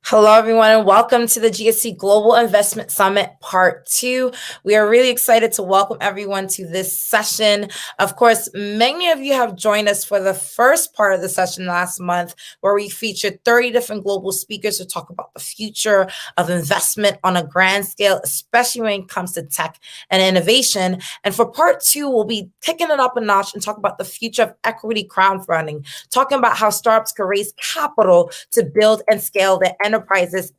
Hello, everyone, and welcome to the Gse Global Investment Summit Part 2. We are really excited to welcome everyone to this session. Of course, many of you have joined us for the first part of the session last month, where we featured 30 different global speakers to talk about the future of investment on a grand scale, especially when it comes to tech and innovation. And for Part 2, we'll be kicking it up a notch and talk about the future of equity crowdfunding, talking about how startups can raise capital to build and scale their enterprises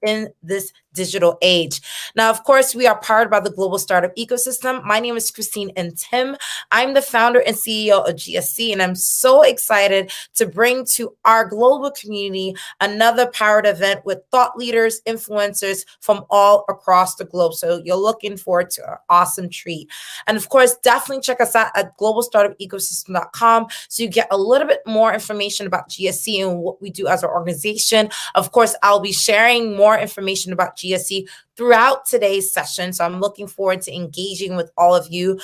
in this digital age. Now, of course, we are powered by the global startup ecosystem. My name is Christine and Tim. I'm the founder and CEO of Gse, and I'm so excited to bring to our global community another powered event with thought leaders, influencers from all across the globe. So you're looking forward to an awesome treat. And of course, definitely check us out at globalstartupecosystem.com so you get a little bit more information about Gse and what we do as an organization. Of course, I'll be sharing more information about Gse throughout today's session. So I'm looking forward to engaging with all of you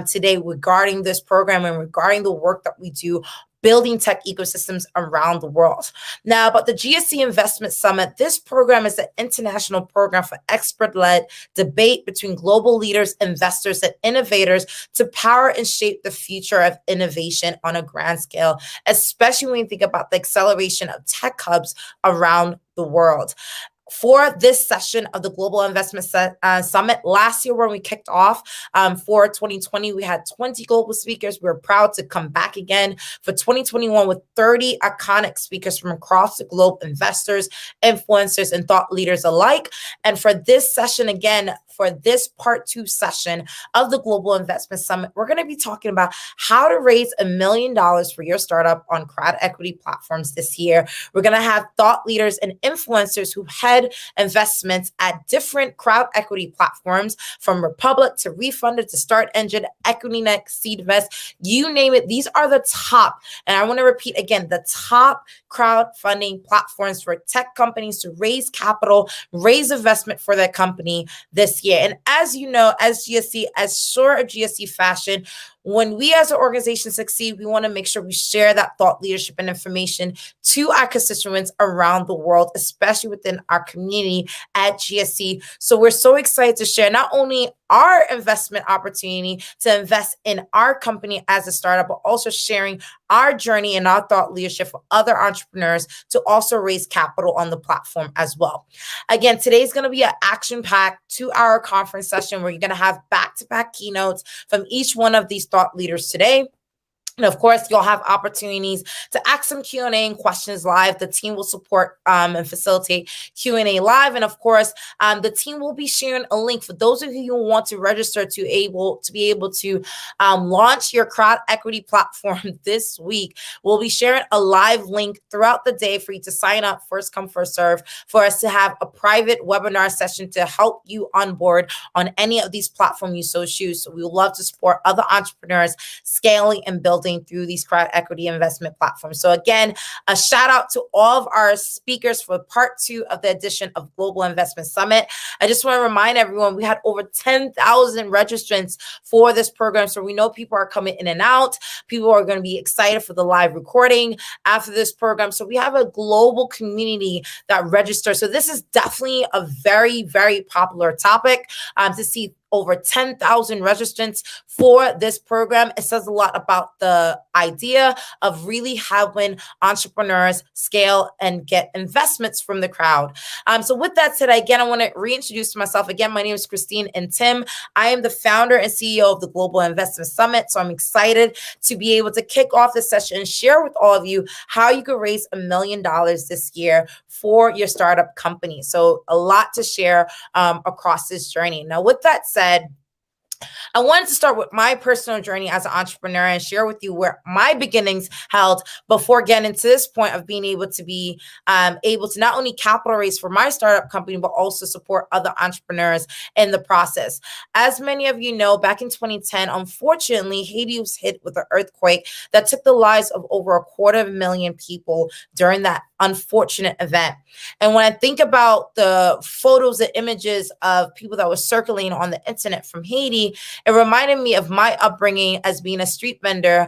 today regarding this program and regarding the work that we do building tech ecosystems around the world. Now, about the Gse Investment Summit, this program is an international program for expert-led debate between global leaders, investors, and innovators to power and shape the future of innovation on a grand scale, especially when you think about the acceleration of tech hubs around the world. For this session of the Global Investment Summit, last year when we kicked off for 2020, we had 20 global speakers. We're proud to come back again for 2021 with 30 iconic speakers from across the globe, investors, influencers, and thought leaders alike. And for this session, again, for this Part 2 session of the Global Investment Summit, we're going to be talking about how to raise $1 million for your startup on crowd equity platforms this year. We're going to have thought leaders and influencers who head investments at different crowd equity platforms, from Republic to Refunded to Start Engine, EquityNet, Seed Invest, you name it. These are the top, and I want to repeat again, the top crowdfunding platforms for tech companies to raise capital, raise investment for their company this year. And as you know, as Gse, as sort of Gse fashion, when we as an organization succeed, we want to make sure we share that thought leadership and information to our constituents around the world, especially within our community at Gse. So we're so excited to share not only our investment opportunity to invest in our company as a startup, but also sharing our journey and our thought leadership for other entrepreneurs to also raise capital on the platform as well. Again, today's going to be an action-packed 2-hour conference session where you're going to have back-to-back keynotes from each one of these thought leaders today. And of course, you'll have opportunities to ask some Q&A and questions live. The team will support and facilitate Q&A live. And of course, the team will be sharing a link for those of you who want to register to be able to launch your crowd equity platform this week. We'll be sharing a live link throughout the day for you to sign up, first come, first serve, for us to have a private webinar session to help you onboard on any of these platforms you so choose. So we would love to support other entrepreneurs scaling and building through these crowd equity investment platforms. So again, a shout out to all of our speakers for part 2 of the edition of Global Investment Summit. I just want to remind everyone, we had over 10,000 registrants for this program. So we know people are coming in and out. People are going to be excited for the live recording after this program. So we have a global community that registers. So this is definitely a very, very popular topic to see over 10,000 registrants for this program. It says a lot about the idea of really helping entrepreneurs scale and get investments from the crowd. So with that said, again, I want to reintroduce myself. Again, my name is Christine and Tim. I am the founder and CEO of the Global Investment Summit. So I'm excited to be able to kick off this session and share with all of you how you could raise $1 million this year for your startup company. So a lot to share across this journey. Now, with that said, I wanted to start with my personal journey as an entrepreneur and share with you where my beginnings held before getting to this point of being able to be able to not only capital raise for my startup company, but also support other entrepreneurs in the process. As many of you know, back in 2010, unfortunately, Haiti was hit with an earthquake that took the lives of over 250,000 people during that unfortunate event. And when I think about the photos and images of people that were circulating on the internet from Haiti, it reminded me of my upbringing as being a street vendor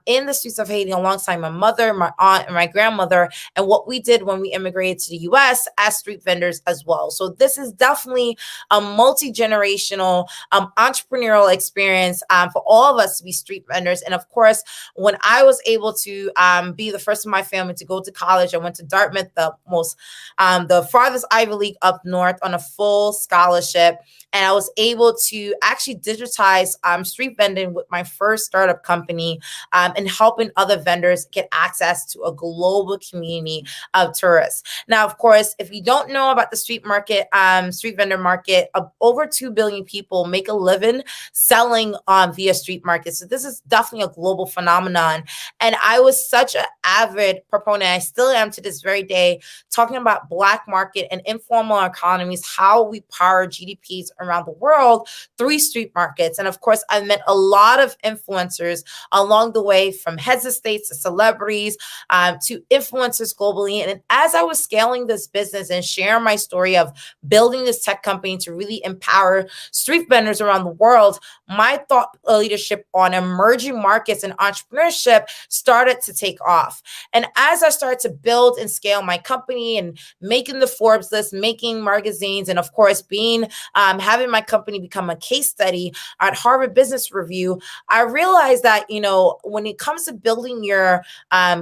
in the streets of Haiti alongside my mother, my aunt, and my grandmother, and what we did when we immigrated to the U.S. as street vendors as well. So this is definitely a multi-generational entrepreneurial experience for all of us to be street vendors. And of course, when I was able to be the first in my family to go to college, I went to Dartmouth, the farthest Ivy League up north, on a full scholarship. And I was able to actually digitize street vending with my first startup company and helping other vendors get access to a global community of tourists. Now, of course, if you don't know about the street vendor market, over 2 billion people make a living selling via street markets. So this is definitely a global phenomenon. And I was such an avid proponent, I still am to this very day, talking about Black market and informal economies, how we power GDPs around the world through street markets. And of course, I met a lot of influencers along the way, from heads of states to celebrities to influencers globally. And as I was scaling this business and sharing my story of building this tech company to really empower street vendors around the world, my thought leadership on emerging markets and entrepreneurship started to take off. And as I started to build and scale my company and making the Forbes list, making magazines, and of course, being having my company become a case study at Harvard Business Review, I realized that, you know, when it comes to building your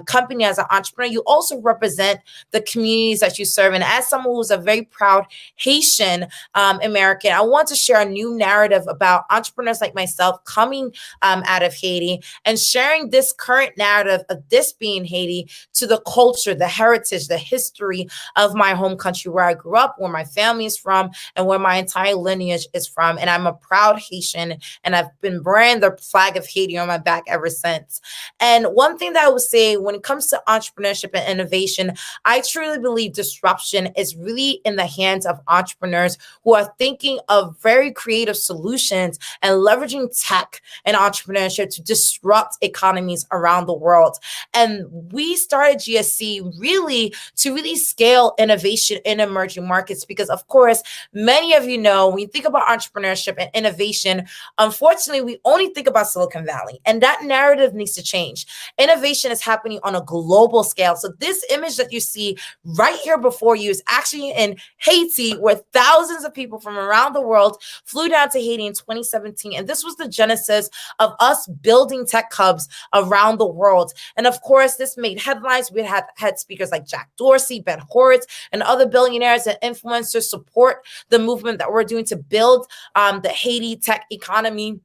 company as an entrepreneur, you also represent the communities that you serve. And as someone who's a very proud Haitian American, I want to share a new narrative about entrepreneurs like myself coming out of Haiti and sharing this current narrative of this being Haiti to the culture, the heritage, the history of my home country, where I grew up, where my family is from, and where my entire lineage is from. And I'm a proud Haitian, and I've been wearing the flag of Haiti on my back ever since. And one thing that I would say when it comes to entrepreneurship and innovation, I truly believe disruption is really in the hands of entrepreneurs who are thinking of very creative solutions and leveraging tech and entrepreneurship to disrupt economies around the world. And we started GSC really to really scale innovation in emerging markets, because of course, many of you know, when you think about entrepreneurship and innovation, unfortunately, we only think about Silicon Valley, and that narrative needs to change. Innovation is happening on a global scale. So this image that you see right here before you is actually in Haiti, where thousands of people from around the world flew down to Haiti in 2017. And this was the genesis of us building tech hubs around the world. And of course, this made headlines. We had speakers like Jack Dorsey, Ben Horowitz, and other billionaires and influencers support the movement that we're doing to build the Haiti tech economy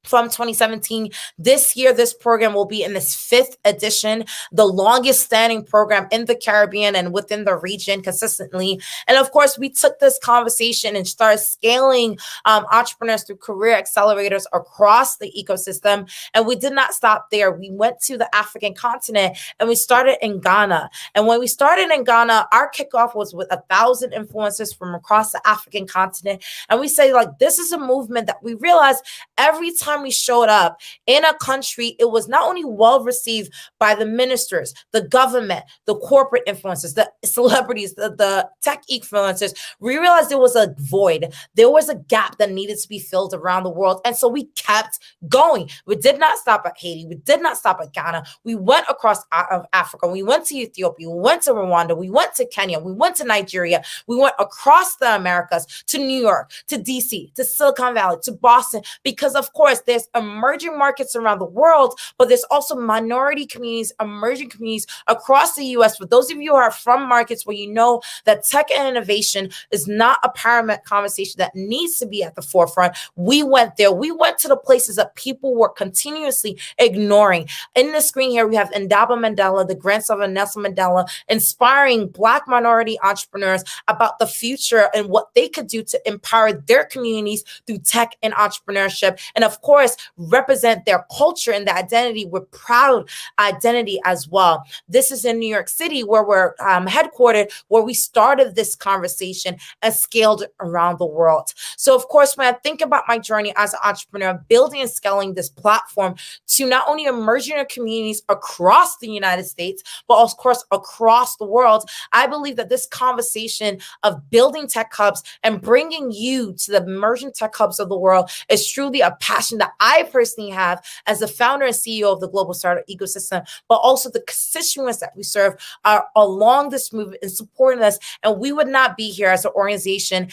from 2017. This year, this program will be in its 5th edition, the longest standing program in the Caribbean and within the region consistently. And of course, we took this conversation and started scaling entrepreneurs through career accelerators across the ecosystem. And we did not stop there. We went to the African continent and we started in Ghana. And when we started in Ghana, our kickoff was with 1,000 influencers from across the African continent. And we say, like, this is a movement that we realized every time we showed up in a country, it was not only well received by the ministers, the government, the corporate influencers, the celebrities, the tech influencers. We realized there was a void. There was a gap that needed to be filled around the world. And so we kept going. We did not stop at Haiti. We did not stop at Ghana. We went across Africa. We went to Ethiopia. We went to Rwanda. We went to Kenya. We went to Nigeria. We went across the Americas to New York, to DC, to Silicon Valley, to Boston, because of course there's emerging markets around the world, but there's also minority communities, emerging communities across the US. For those of you who are from markets where you know that tech and innovation is not a paramount conversation that needs to be at the forefront, we went there. We went to the places that people were continuously ignoring. In the screen here, we have Ndaba Mandela, the grandson of Nelson Mandela, inspiring Black minority entrepreneurs about the future and what they could do to empower their communities through tech and entrepreneurship. And of course, represent their culture and their identity with proud identity as well. This is in New York City, where we're headquartered, where we started this conversation and scaled it around the world. So of course, when I think about my journey as an entrepreneur, building and scaling this platform to not only emerging communities across the United States, but of course, across the world, I believe that this conversation of building tech hubs and bringing you to the emerging tech hubs of the world is truly a passion that I personally have as the founder and CEO of the global startup ecosystem, but also the constituents that we serve are along this movement and supporting us. And we would not be here as an organization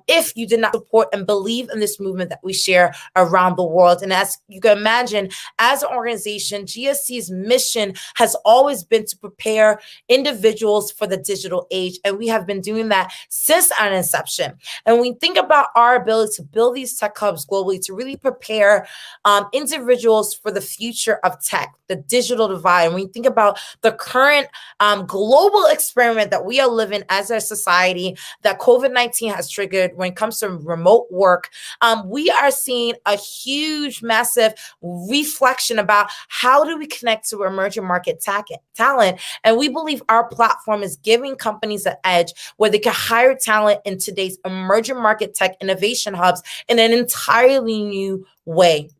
if you did not support and believe in this movement that we share around the world. And as you can imagine, as an organization, GSC's mission has always been to prepare individuals for the digital age. And we have been doing that since our inception. And when we think about our ability to build these tech hubs globally, to really prepare individuals for the future of tech, the digital divide. And when you think about the current global experiment that we are living as a society that COVID-19 has triggered when it comes to remote work, we are seeing a huge, massive reflection about how do we connect to emerging market talent. And we believe our platform is giving companies an edge where they can hire talent in today's emerging market tech innovation hubs in an entirely new way.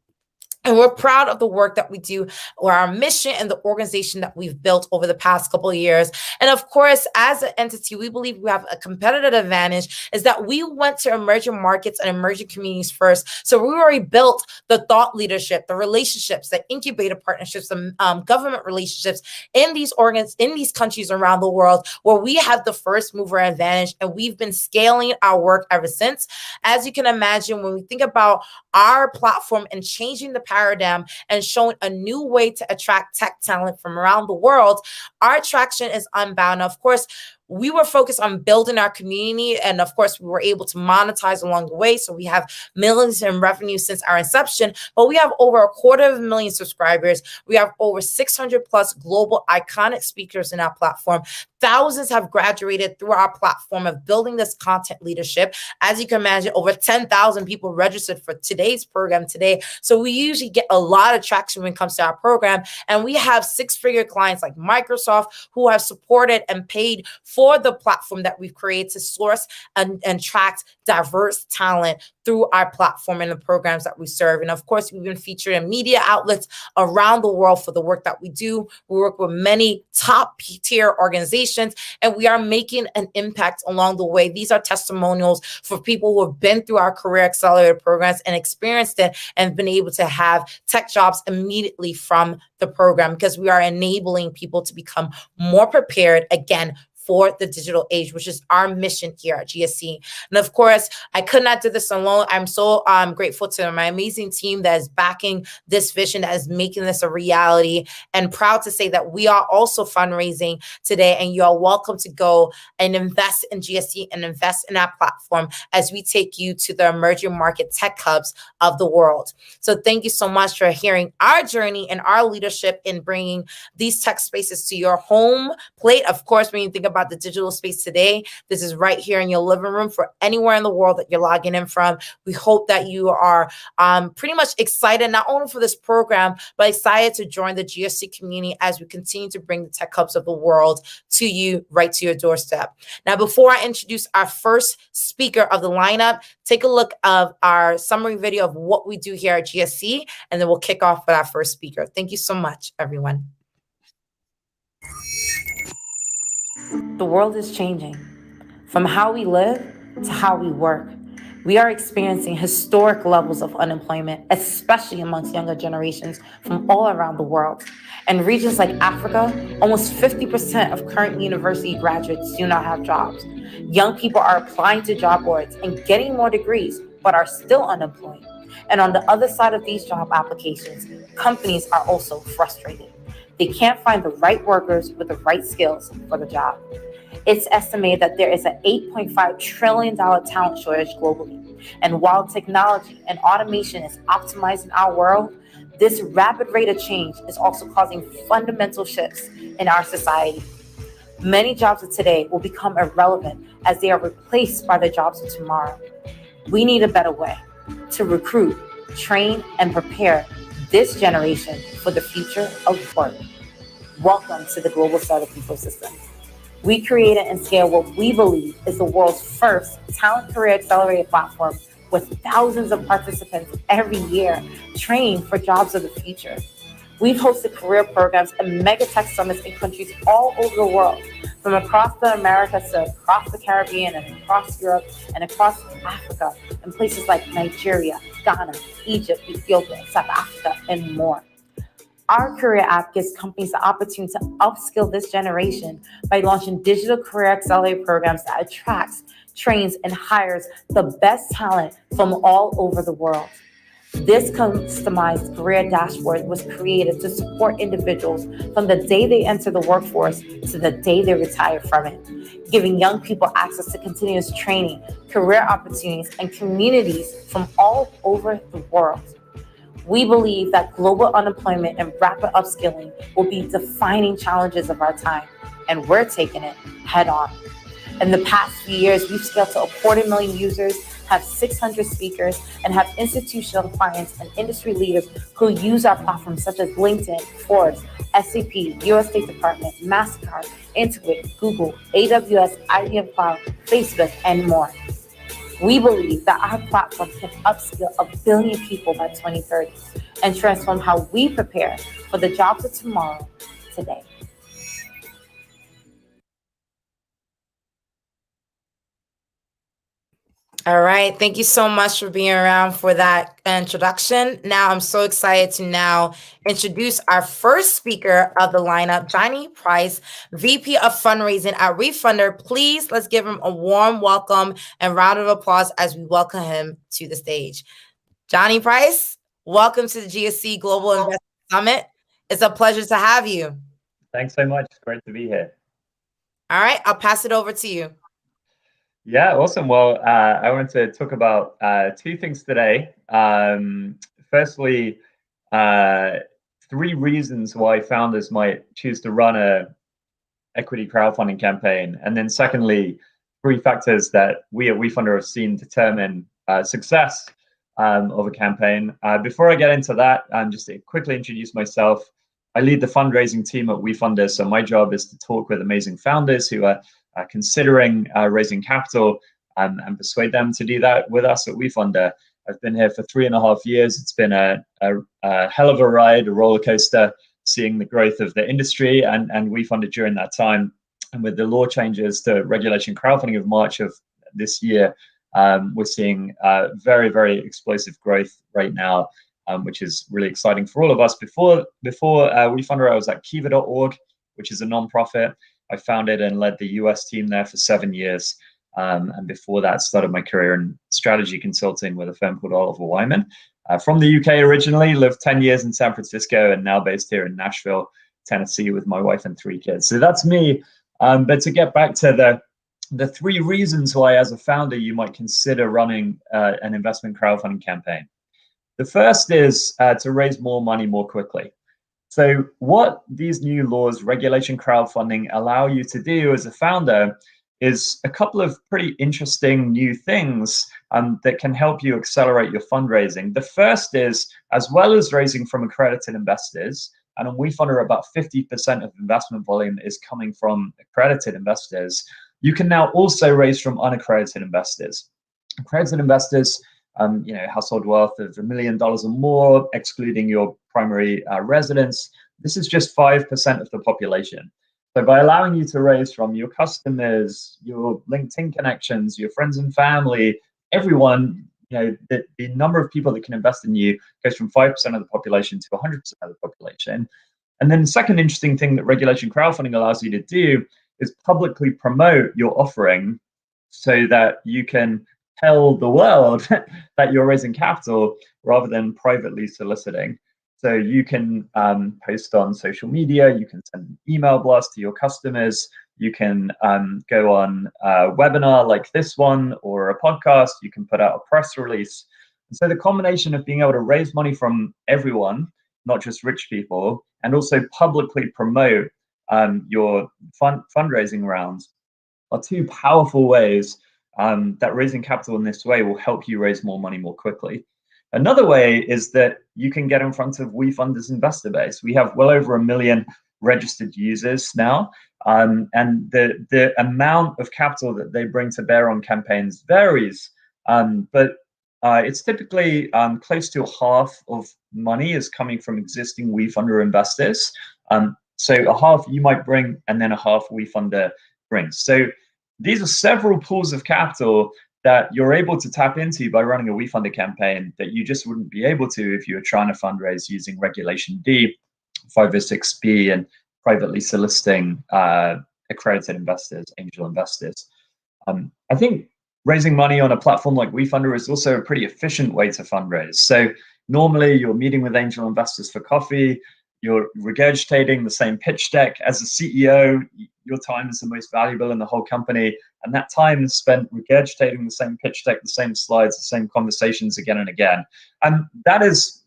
And we're proud of the work that we do, or our mission and the organization that we've built over the past couple of years. And of course, as an entity, we believe we have a competitive advantage is that we went to emerging markets and emerging communities first. So we already built the thought leadership, the relationships, the incubator partnerships, the government relationships in these countries around the world, where we have the first mover advantage. And we've been scaling our work ever since. As you can imagine, when we think about our platform and changing the paradigm and showing a new way to attract tech talent from around the world, our traction is unbound. Of course, we were focused on building our community. And of course, we were able to monetize along the way. So we have millions in revenue since our inception, but we have over 250,000 subscribers. We have over 600 plus global iconic speakers in our platform. Thousands have graduated through our platform of building this content leadership. As you can imagine, over 10,000 people registered for today's program today. So we usually get a lot of traction when it comes to our program. And we have six-figure clients like Microsoft who have supported and paid for the platform that we've created to source and attract diverse talent through our platform and the programs that we serve. And of course, we've been featured in media outlets around the world for the work that we do. We work with many top tier organizations, and we are making an impact along the way. These are testimonials for people who have been through our career accelerator programs and experienced it and been able to have tech jobs immediately from the program, because we are enabling people to become more prepared, again, for the digital age, which is our mission here at GSE. And of course, I could not do this alone. I'm so grateful to my amazing team that is backing this vision, that is making this a reality, and proud to say that we are also fundraising today, and you are welcome to go and invest in GSE and invest in our platform as we take you to the emerging market tech hubs of the world. So thank you so much for hearing our journey and our leadership in bringing these tech spaces to your home plate. Of course, when you think about the digital space today, this is right here in your living room for anywhere in the world that you're logging in from. We hope that you are pretty much excited, not only for this program, but excited to join the GSC community as we continue to bring the tech hubs of the world to you, right to your doorstep. Now, before I introduce our first speaker of the lineup, take a look of our summary video of what we do here at GSC, and then we'll kick off with our first speaker. Thank you so much, everyone. The world is changing. From how we live to how we work, we are experiencing historic levels of unemployment, especially amongst younger generations from all around the world. In regions like Africa, almost 50% of current university graduates do not have jobs. Young people are applying to job boards and getting more degrees, but are still unemployed. And on the other side of these job applications, companies are also frustrated. They can't find the right workers with the right skills for the job. It's estimated that there is an $8.5 trillion talent shortage globally. And while technology and automation is optimizing our world, this rapid rate of change is also causing fundamental shifts in our society. Many jobs of today will become irrelevant as they are replaced by the jobs of tomorrow. We need a better way to recruit, train, and prepare this generation for the future of work. Welcome to the global startup ecosystem. We created and scale what we believe is the world's first talent career accelerator platform with thousands of participants every year trained for jobs of the future. We've hosted career programs and mega tech summits in countries all over the world, from across the Americas to across the Caribbean and across Europe and across Africa, in places like Nigeria, Ghana, Egypt, Ethiopia, South Africa, and more. Our career app gives companies the opportunity to upskill this generation by launching digital career accelerator programs that attracts, trains, and hires the best talent from all over the world. This customized career dashboard was created to support individuals from the day they enter the workforce to the day they retire from it, giving young people access to continuous training, career opportunities, and communities from all over the world. We believe that global unemployment and rapid upskilling will be defining challenges of our time, and we're taking it head on. In the past few years, we've scaled to 250,000 users, have 600 speakers, and have institutional clients and industry leaders who use our platforms such as LinkedIn, Forbes, SAP, US State Department, MasterCard, Intuit, Google, AWS, IBM Cloud, Facebook, and more. We believe that our platform can upskill 1 billion people by 2030 and transform how we prepare for the jobs of tomorrow today. All right. Thank you so much for being around for that introduction. Now, I'm so excited to now introduce our first speaker of the lineup, Johnny Price, VP of Fundraising at Refunder. Please, let's give him a warm welcome and round of applause as we welcome him to the stage. Johnny Price, welcome to the GSC Global Investment Summit. It's a pleasure to have you. Thanks so much. It's great to be here. All right. I'll pass it over to you. Yeah, awesome. Well, I want to talk about two things today. Firstly, 3 reasons why founders might choose to run a equity crowdfunding campaign. And then secondly, 3 factors that we at WeFunder have seen determine success of a campaign. Before I get into that, just to quickly introduce myself, I lead the fundraising team at WeFunder. So my job is to talk with amazing founders who are considering raising capital and persuade them to do that with us at WeFunder. I've been here for 3.5 years. It's been a hell of a ride, a roller coaster, seeing the growth of the industry and WeFunder during that time. And with the law changes to regulation crowdfunding of March of this year, we're seeing very, very explosive growth right now, which is really exciting for all of us. Before WeFunder, I was at Kiva.org, which is a nonprofit. I founded and led the US team there for 7 years. And before that, started my career in strategy consulting with a firm called Oliver Wyman. From the UK originally, lived 10 years in San Francisco, and now based here in Nashville, Tennessee, with my wife and 3 kids. So that's me. But to get back to the 3 reasons why, as a founder, you might consider running an investment crowdfunding campaign. The first is to raise more money more quickly. So what these new laws, regulation crowdfunding, allow you to do as a founder is a couple of pretty interesting new things that can help you accelerate your fundraising. The first is, as well as raising from accredited investors, and on WeFunder about 50% of investment volume is coming from accredited investors, you can now also raise from unaccredited investors. Accredited investors, household wealth of $1 million or more, excluding your primary residence. This is just 5% of the population. So by allowing you to raise from your customers, your LinkedIn connections, your friends and family, everyone, the number of people that can invest in you goes from 5% of the population to 100% of the population. And then the second interesting thing that regulation crowdfunding allows you to do is publicly promote your offering so that you can tell the world that you're raising capital rather than privately soliciting. So you can post on social media, you can send an email blast to your customers, you can go on a webinar like this one or a podcast, you can put out a press release. And so the combination of being able to raise money from everyone, not just rich people, and also publicly promote your fundraising rounds are 2 powerful ways that raising capital in this way will help you raise more money more quickly. Another way is that you can get in front of WeFunder's investor base. We have well over 1 million registered users now, and the amount of capital that they bring to bear on campaigns varies, but it's typically close to half of money is coming from existing WeFunder investors. So a half you might bring, and then a half WeFunder brings. So these are several pools of capital that you're able to tap into by running a WeFunder campaign that you just wouldn't be able to if you were trying to fundraise using Regulation D, 506B, and privately soliciting accredited investors, angel investors. I think raising money on a platform like WeFunder is also a pretty efficient way to fundraise. So normally you're meeting with angel investors for coffee, you're regurgitating the same pitch deck. As a CEO, your time is the most valuable in the whole company. And that time is spent regurgitating the same pitch deck, the same slides, the same conversations again and again. And that is,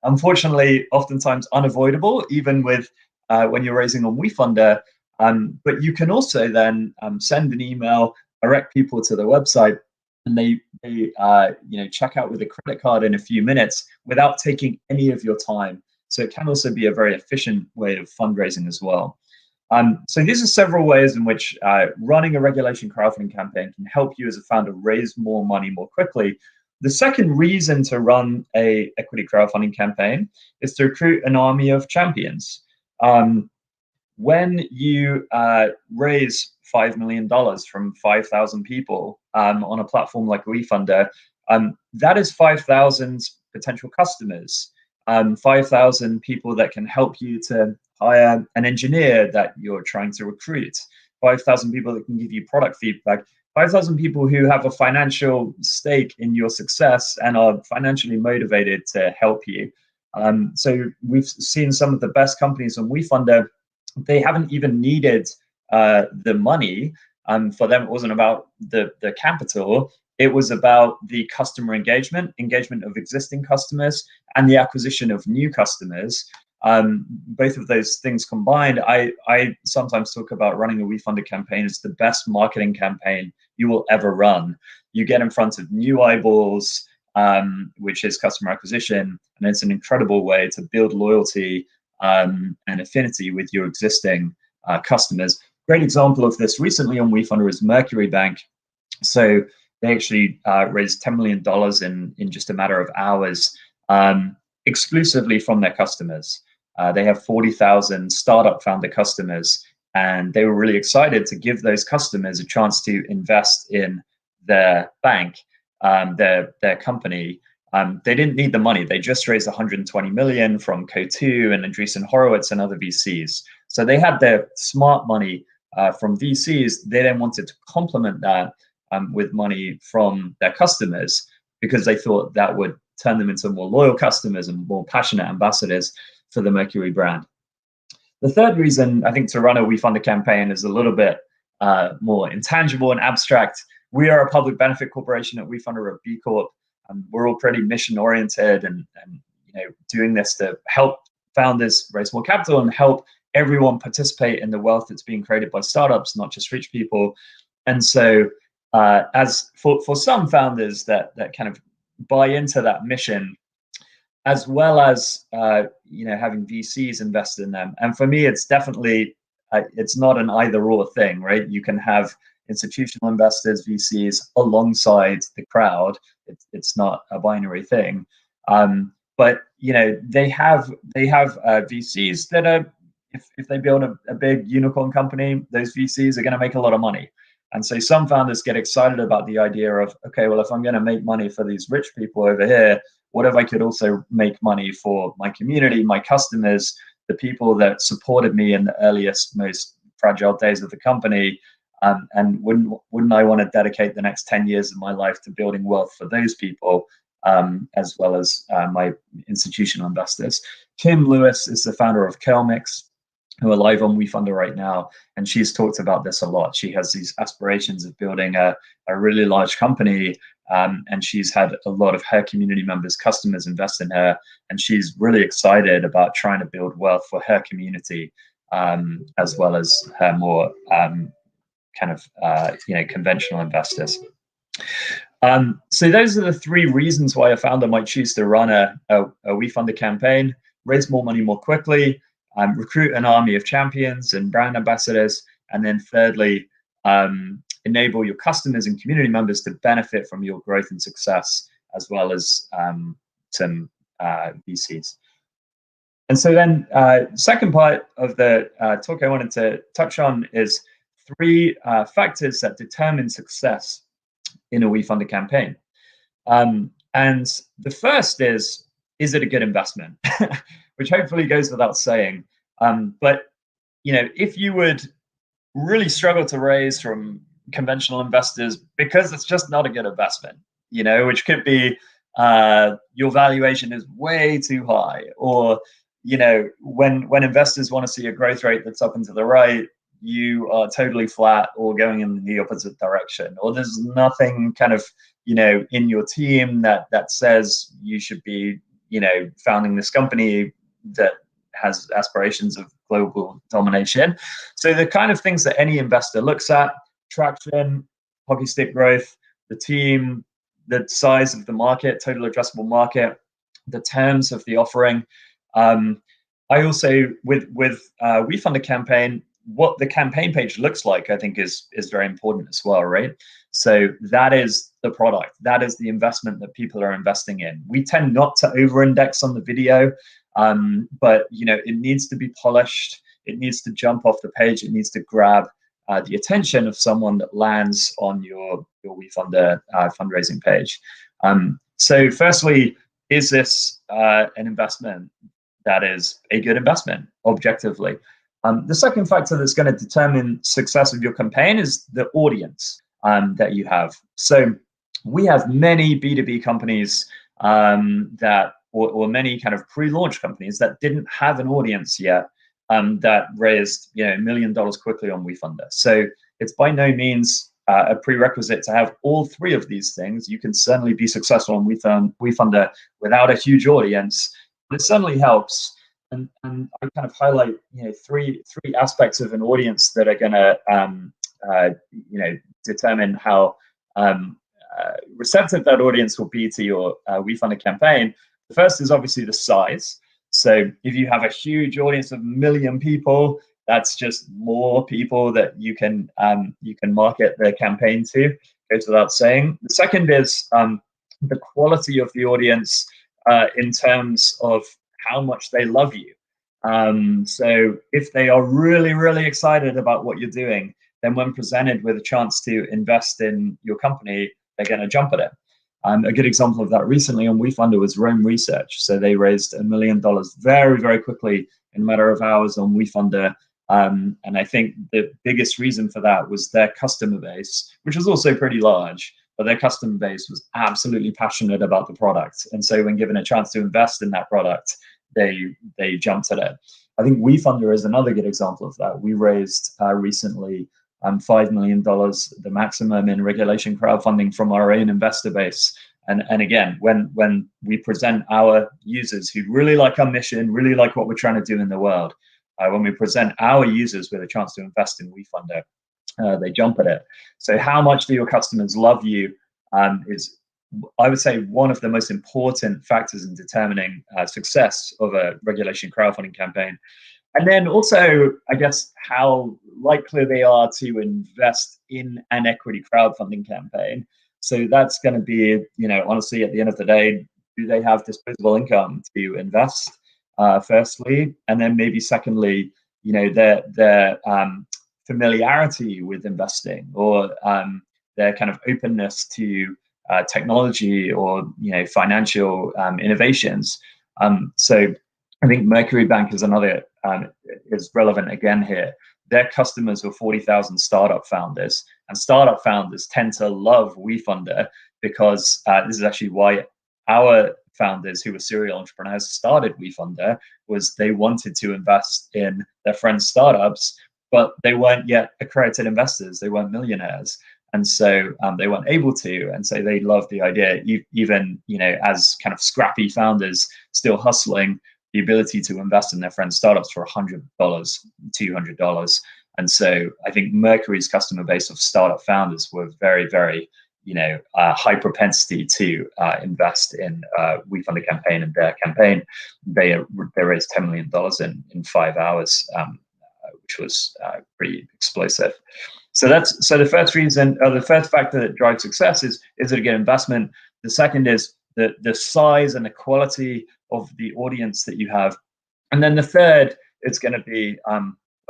unfortunately, oftentimes unavoidable, even with when you're raising on WeFunder. But you can also then send an email, direct people to the website, and they check out with a credit card in a few minutes without taking any of your time. So it can also be a very efficient way of fundraising as well. So these are several ways in which running a regulation crowdfunding campaign can help you as a founder raise more money more quickly. The second reason to run a equity crowdfunding campaign is to recruit an army of champions. When you raise $5 million from 5,000 people on a platform like WeFunder, that is 5,000 potential customers. 5,000 people that can help you to hire an engineer that you're trying to recruit, 5,000 people that can give you product feedback, 5,000 people who have a financial stake in your success and are financially motivated to help you. So we've seen some of the best companies on WeFunder, they haven't even needed the money. For them, it wasn't about the capital. It was about the customer engagement of existing customers, and the acquisition of new customers. Both of those things combined, I sometimes talk about running a WeFunder campaign as the best marketing campaign you will ever run. You get in front of new eyeballs, which is customer acquisition, and it's an incredible way to build loyalty and affinity with your existing customers. Great example of this recently on WeFunder is Mercury Bank. So they actually raised $10 million in just a matter of hours, exclusively from their customers. They have 40,000 startup founder customers, and they were really excited to give those customers a chance to invest in their bank, their company. They didn't need the money. They just raised $120 million from Co2 and Andreessen Horowitz and other VCs. So they had their smart money from VCs. They then wanted to complement that with money from their customers, because they thought that would turn them into more loyal customers and more passionate ambassadors for the Mercury brand. The third reason, I think, to run a We Fund a campaign is a little bit more intangible and abstract. We are a public benefit corporation at We Fund a B Corp, and we're all pretty mission oriented and doing this to help founders raise more capital and help everyone participate in the wealth that's being created by startups, not just rich people. And so as for some founders that kind of buy into that mission, as well as having VCs invest in them. And for me, it's definitely it's not an either or thing, right? You can have institutional investors, VCs, alongside the crowd. It's not a binary thing. But they have VCs that are, if they build a big unicorn company, those VCs are going to make a lot of money. And so some founders get excited about the idea of, okay, well, if I'm going to make money for these rich people over here, what if I could also make money for my community, my customers, the people that supported me in the earliest, most fragile days of the company? And wouldn't I want to dedicate the next 10 years of my life to building wealth for those people, as well as my institutional investors? Kim Lewis is the founder of Kellner, who are live on We Fund a right now, and she's talked about this a lot. She has these aspirations of building a really large company, and she's had a lot of her community members, customers invest in her, and she's really excited about trying to build wealth for her community, as well as her more conventional investors. So those are the three reasons why a founder might choose to run a We Fund a campaign: raise more money more quickly, recruit an army of champions and brand ambassadors, and then thirdly, enable your customers and community members to benefit from your growth and success, as well as some VCs. And so then second part of the talk I wanted to touch on is three factors that determine success in a We Fund a campaign. And the first is it a good investment? Which hopefully goes without saying. But if you would really struggle to raise from conventional investors because it's just not a good investment, which could be your valuation is way too high, or when investors want to see a growth rate that's up and to the right, you are totally flat or going in the opposite direction, or there's nothing kind of in your team that says you should be founding this company that has aspirations of global domination. So the kind of things that any investor looks at: traction, hockey stick growth, the team, the size of the market, total addressable market, the terms of the offering. I also, with We Fund a campaign, what the campaign page looks like, I think is very important as well, right? So that is the product, that is the investment that people are investing in. We tend not to over-index on the video, but it needs to be polished, it needs to jump off the page, it needs to grab the attention of someone that lands on your We Fund a fundraising page. So firstly, is this an investment that is a good investment objectively? The second factor that's going to determine success of your campaign is the audience that you have. So we have many B2B companies or many kind of pre-launch companies that didn't have an audience yet, that raised $1 million quickly on We Fund a. So it's by no means a prerequisite to have all three of these things. You can certainly be successful on We Fund a without a huge audience, but it certainly helps. And I kind of highlight three aspects of an audience that are going to determine how receptive that audience will be to your We Fund a campaign. The first is obviously the size. So if you have a huge audience of 1 million people, that's just more people that you can market the campaign to, goes without saying. The second is the quality of the audience in terms of how much they love you. So if they are really, really excited about what you're doing, then when presented with a chance to invest in your company, they're going to jump at it. A good example of that recently on We Fund a was Rome Research. So they raised $1 million very, very quickly in a matter of hours on We Fund a. And I think the biggest reason for that was their customer base, which was also pretty large, but their customer base was absolutely passionate about the product. And so when given a chance to invest in that product, they jumped at it. I think WeFunder is another good example of that. We raised recently $5 million, the maximum in regulation crowdfunding from our own investor base. And again, when we present our users who really like our mission, really like what we're trying to do in the world, when we present our users with a chance to invest in WeFunder, they jump at it. So how much do your customers love you is, I would say, one of the most important factors in determining success of a regulation crowdfunding campaign. And then also, I guess, how likely they are to invest in an equity crowdfunding campaign. So that's going to be, honestly, at the end of the day, do they have disposable income to invest, firstly? And then maybe secondly, their familiarity with investing, or their kind of openness to technology or financial innovations. So I think Mercury Bank is another is relevant again here. Their customers were 40,000 startup founders, and startup founders tend to love WeFunder because this is actually why our founders, who were serial entrepreneurs, started WeFunder. Was they wanted to invest in their friends' startups, but they weren't yet accredited investors. They weren't millionaires. And so they weren't able to. And so they loved the idea, even, as kind of scrappy founders still hustling, the ability to invest in their friends' startups for $100, $200. And so I think Mercury's customer base of startup founders were very, very, high propensity to invest in WeFunder campaign. And their campaign, they raised $10 million in 5 hours, which was pretty explosive. So the first reason, or the first factor that drives success is it a good investment? The second is the size and the quality of the audience that you have. And then the third, it's going to be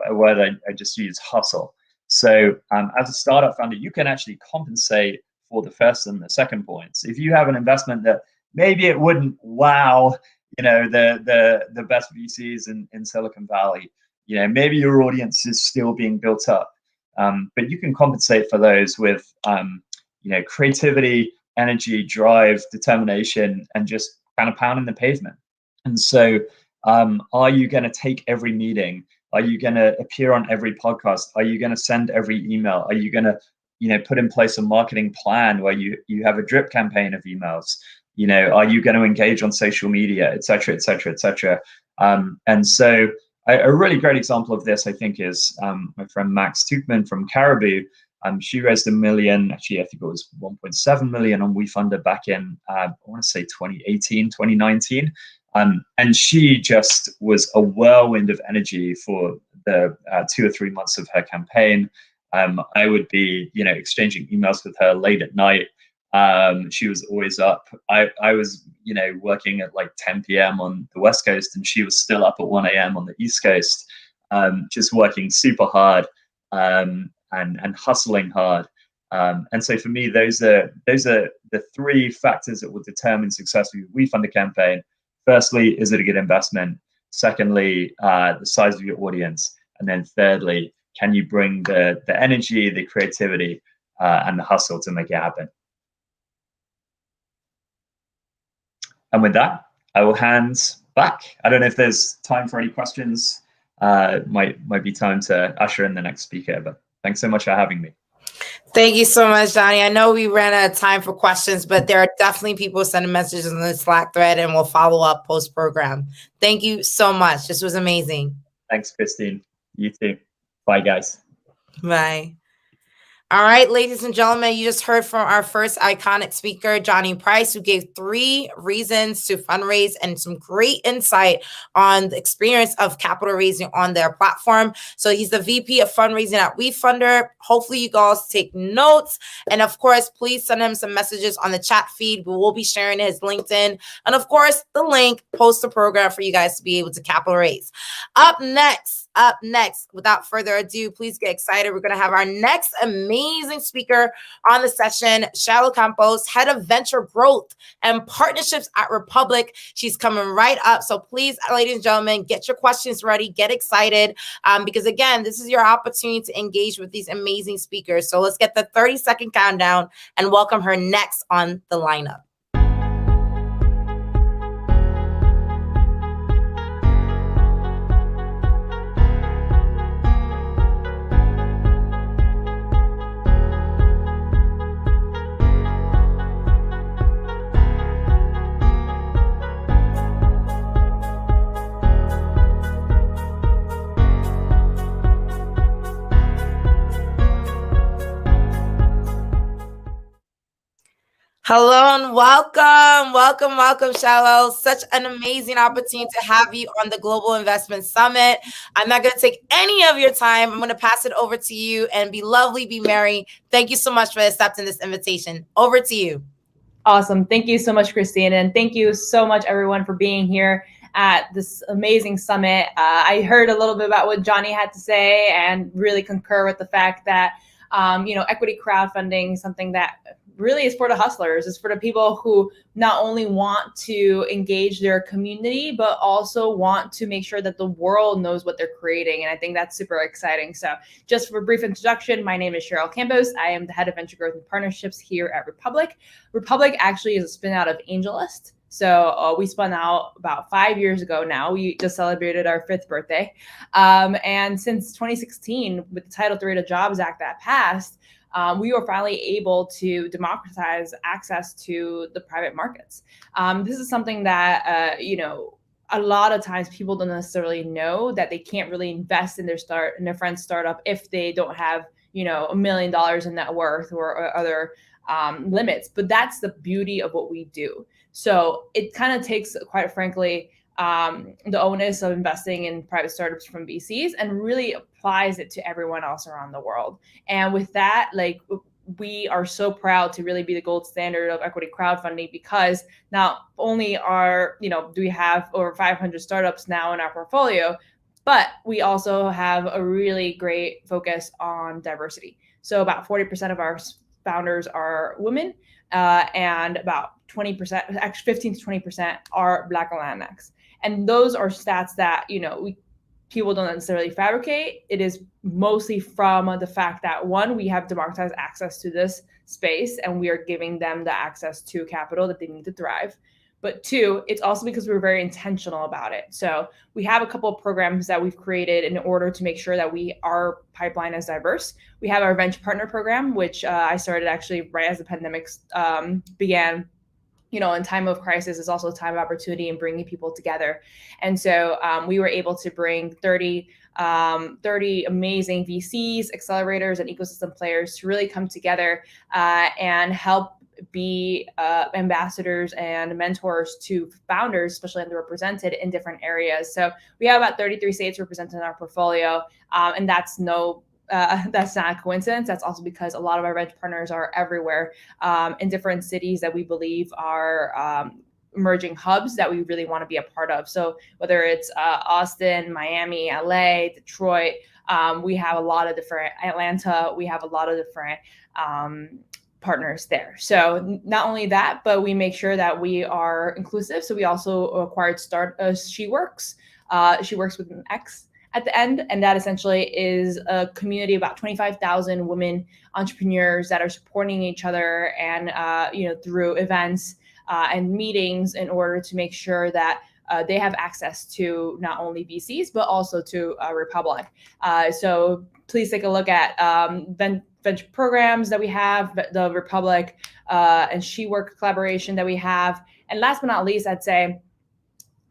a word I just use, hustle. So as a startup founder, you can actually compensate for the first and the second points. If you have an investment that maybe it wouldn't wow, the best VCs in Silicon Valley, maybe your audience is still being built up. But you can compensate for those with, creativity, energy, drive, determination, and just kind of pounding the pavement. And so, are you going to take every meeting? Are you going to appear on every podcast? Are you going to send every email? Are you going to, put in place a marketing plan where you have a drip campaign of emails? Are you going to engage on social media, et cetera, et cetera, et cetera? And so, a really great example of this, I think, is my friend Max Tuchman from Caribou. She raised $1 million, actually, I think it was 1.7 million on WeFunder back in, I want to say 2018, 2019. And she just was a whirlwind of energy for the 2 or 3 months of her campaign. I would be, exchanging emails with her late at night. She was always up. I was, working at like 10 p.m. on the West Coast, and she was still up at 1 a.m. on the East Coast, just working super hard and hustling hard. And so for me, those are the three factors that will determine success with WeFunder campaign. Firstly, is it a good investment? Secondly, the size of your audience. And then thirdly, can you bring the energy, the creativity, and the hustle to make it happen? And with that, I will hand back. I don't know if there's time for any questions. Might be time to usher in the next speaker, but thanks so much for having me. Thank you so much, Johnny. I know we ran out of time for questions, but there are definitely people sending messages in the Slack thread, and we'll follow up post-program. Thank you so much. This was amazing. Thanks, Christine. You too. Bye, guys. Bye. All right, ladies and gentlemen, you just heard from our first iconic speaker, Johnny Price, who gave 3 reasons to fundraise and some great insight on the experience of capital raising on their platform. So he's the VP of fundraising at WeFunder. Hopefully you guys take notes. And of course, please send him some messages on the chat feed. We will be sharing his LinkedIn. And of course, the link post the program for you guys to be able to capital raise. Up next, up next, without further ado, please get excited. We're going to have our next amazing speaker on the session, Cheryl Campos, Head of Venture Growth and Partnerships at Republic. She's coming right up. So please, ladies and gentlemen, get your questions ready, get excited, because again, this is your opportunity to engage with these amazing speakers. So let's get the 30-second countdown and welcome her next on the lineup. Hello and welcome, Shallow. Such an amazing opportunity to have you on the Global Investment Summit. I'm not going to take any of your time. I'm going to pass it over to you, and be lovely, be merry. Thank you so much for accepting this invitation. Over to you. Awesome. Thank you so much, Christine. And thank you so much, everyone, for being here at this amazing summit. I heard a little bit about what Johnny had to say and really concur with the fact that, equity crowdfunding is something that really is for the hustlers. It's for the people who not only want to engage their community, but also want to make sure that the world knows what they're creating. And I think that's super exciting. So just for a brief introduction, my name is Cheryl Campos. I am the head of venture growth and partnerships here at Republic. Republic actually is a spin out of AngelList. So we spun out about 5 years ago now. We just celebrated our 5th birthday. And since 2016, with the Title III of the Jobs Act that passed, we were finally able to democratize access to the private markets. This is something that, a lot of times people don't necessarily know, that they can't really invest in their friend's startup if they don't have, $1 million in net worth or other limits. But that's the beauty of what we do. So it kind of takes, quite frankly, the onus of investing in private startups from VCs and really applies it to everyone else around the world. And with that, we are so proud to really be the gold standard of equity crowdfunding, because not only do we have over 500 startups now in our portfolio, but we also have a really great focus on diversity. So about 40% of our founders are women, and about 20%, actually 15 to 20% are Black and Latinx. And those are stats that, people don't necessarily fabricate. It is mostly from the fact that, one, we have democratized access to this space and we are giving them the access to capital that they need to thrive. But two, it's also because we're very intentional about it. So we have a couple of programs that we've created in order to make sure that our pipeline is diverse. We have our venture partner program, which I started actually right as the pandemic began. In time of crisis is also a time of opportunity and bringing people together. And so we were able to bring 30 amazing VCs, accelerators, and ecosystem players to really come together and help be ambassadors and mentors to founders, especially underrepresented in different areas. So we have about 33 states represented in our portfolio, and that's not a coincidence. That's also because a lot of our venture partners are everywhere in different cities that we believe are emerging hubs that we really want to be a part of. So whether it's Austin, Miami, LA, Detroit, we have a lot of different, Atlanta, we have a lot of different partners there. So not only that, but we make sure that we are inclusive. So we also acquired She Works. She Works with an X at the end. And that essentially is a community of about 25,000 women entrepreneurs that are supporting each other and, through events and meetings in order to make sure that they have access to not only VCs, but also to Republic. So please take a look at venture programs that we have, the Republic and She Work collaboration that we have. And last but not least, I'd say,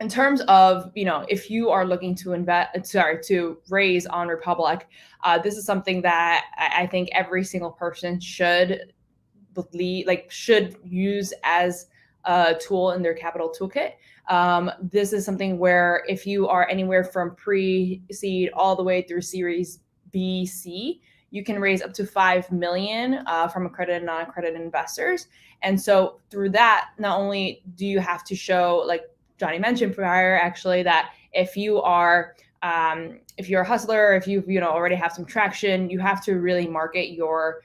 in terms of, if you are looking to raise on Republic, this is something that I think every single person should use as a tool in their capital toolkit. This is something where if you are anywhere from pre-seed all the way through Series B, C, you can raise up to $5 million from accredited and non-accredited investors. And so through that, not only do you have to show, like Johnny mentioned prior, actually, that if you are if you're a hustler, if you already have some traction, you have to really market your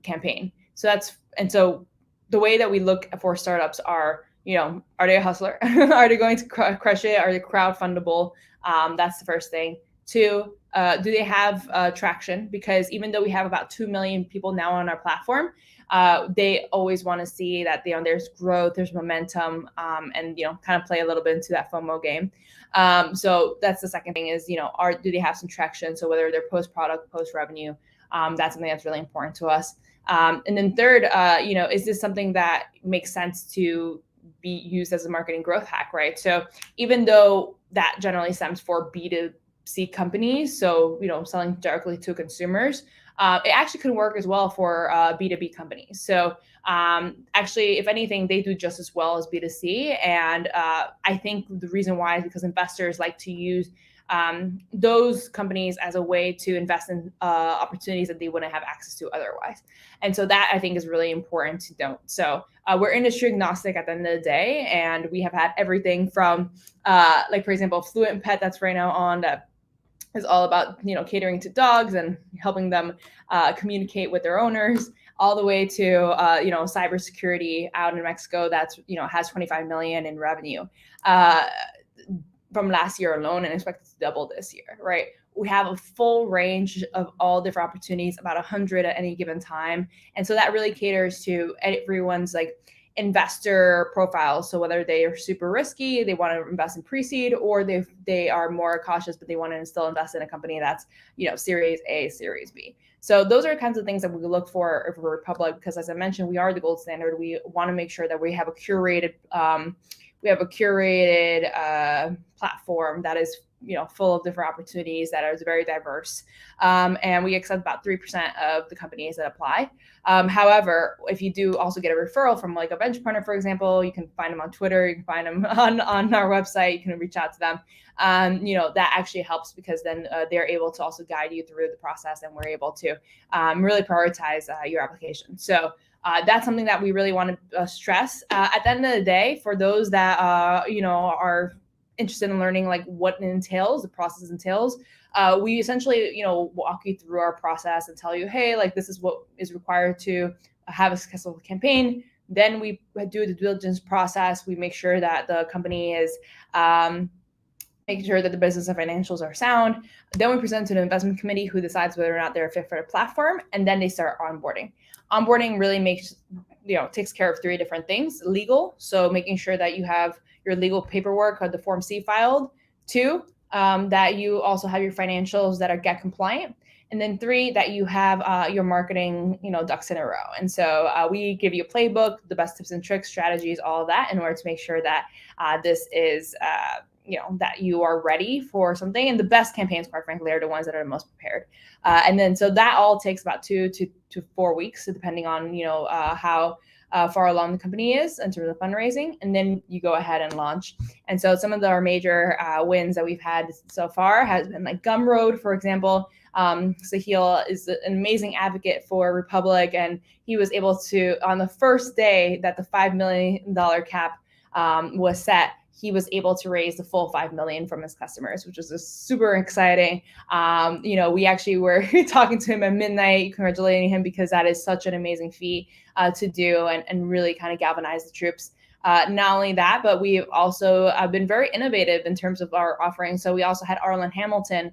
campaign. So the way that we look for startups are, are they a hustler? Are they going to crush it? Are they crowdfundable? That's the first thing. Two, do they have traction? Because even though we have about 2 million people now on our platform, they always want to see that there's growth, there's momentum, and kind of play a little bit into that FOMO game. So that's the second thing is, do they have some traction? So whether they're post-product, post-revenue, that's something that's really important to us. And then third, is this something that makes sense to be used as a marketing growth hack, right? So even though that generally stems for B2C companies, so selling directly to consumers, it actually can work as well for B2B companies. So actually, if anything, they do just as well as B2C. And I think the reason why is because investors like to use those companies as a way to invest in opportunities that they wouldn't have access to otherwise. And so that I think is really important to note. So we're industry agnostic at the end of the day, and we have had everything from like, for example, Fluent Pet that's right now on that is all about catering to dogs and helping them communicate with their owners, all the way to cybersecurity out in Mexico that's has 25 million in revenue from last year alone and expected to double this year, right? We have a full range of all different opportunities, about 100 at any given time. And so that really caters to everyone's like investor profile. So whether they are super risky, they want to invest in pre-seed, or they are more cautious, but they want to still invest in a company that's, Series A, Series B. So those are kinds of things that we look for if we're public, because as I mentioned, we are the gold standard. We want to make sure that we have a curated platform that is full of different opportunities that are very diverse, and we accept about 3% of the companies that apply. However, if you do also get a referral from like a venture partner, for example, you can find them on Twitter, you can find them on our website, you can reach out to them. That actually helps because then they're able to also guide you through the process, and we're able to really prioritize your application. So that's something that we really want to stress. At the end of the day, for those that are interested in learning like what it entails, the process entails, we essentially walk you through our process and tell you, hey, like this is what is required to have a successful campaign. Then we do the due diligence process. We make sure that the company is making sure that the business and financials are sound. Then we present to the investment committee, who decides whether or not they're a fit for the platform, and then they start onboarding. Onboarding really takes care of 3 different things. Legal, so making sure that you have your legal paperwork or the Form C filed. 2, that you also have your financials that are GET compliant. And then 3, that you have your marketing, ducks in a row. And so we give you a playbook, the best tips and tricks, strategies, all of that, in order to make sure that this is that you are ready for something. And the best campaigns, quite frankly, are the ones that are the most prepared. And then so that all takes about 2 to 4 weeks, depending on how far along the company is in terms of fundraising, and then you go ahead and launch. And so some of our major wins that we've had so far has been like Gumroad, for example. Sahil is an amazing advocate for Republic, and he was able to, on the first day that the $5 million cap was set, he was able to raise the full $5 million from his customers, which was super exciting. We actually were talking to him at midnight, congratulating him, because that is such an amazing feat to do and really kind of galvanize the troops. Not only that, but we've also been very innovative in terms of our offering. So we also had Arlen Hamilton,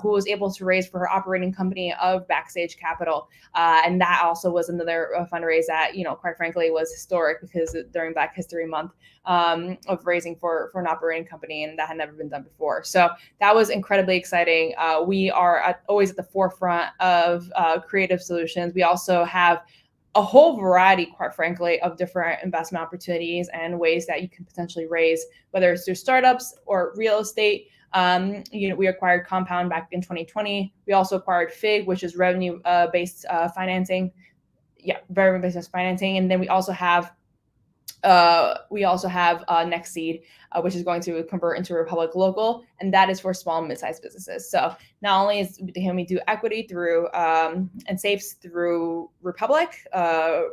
who was able to raise for her operating company of Backstage Capital. And that also was another fundraise that, quite frankly, was historic, because during Black History Month of raising for an operating company, and that had never been done before. So that was incredibly exciting. We are always at the forefront of creative solutions. We also have a whole variety, quite frankly, of different investment opportunities and ways that you can potentially raise, whether it's through startups or real estate. We acquired Compound back in 2020. We also acquired Fig, which is revenue-based financing. Yeah, revenue-based financing. And then we also have we also have Next Seed, which is going to convert into Republic Local, and that is for small and mid-sized businesses. So not only can we do equity through and safes through Republic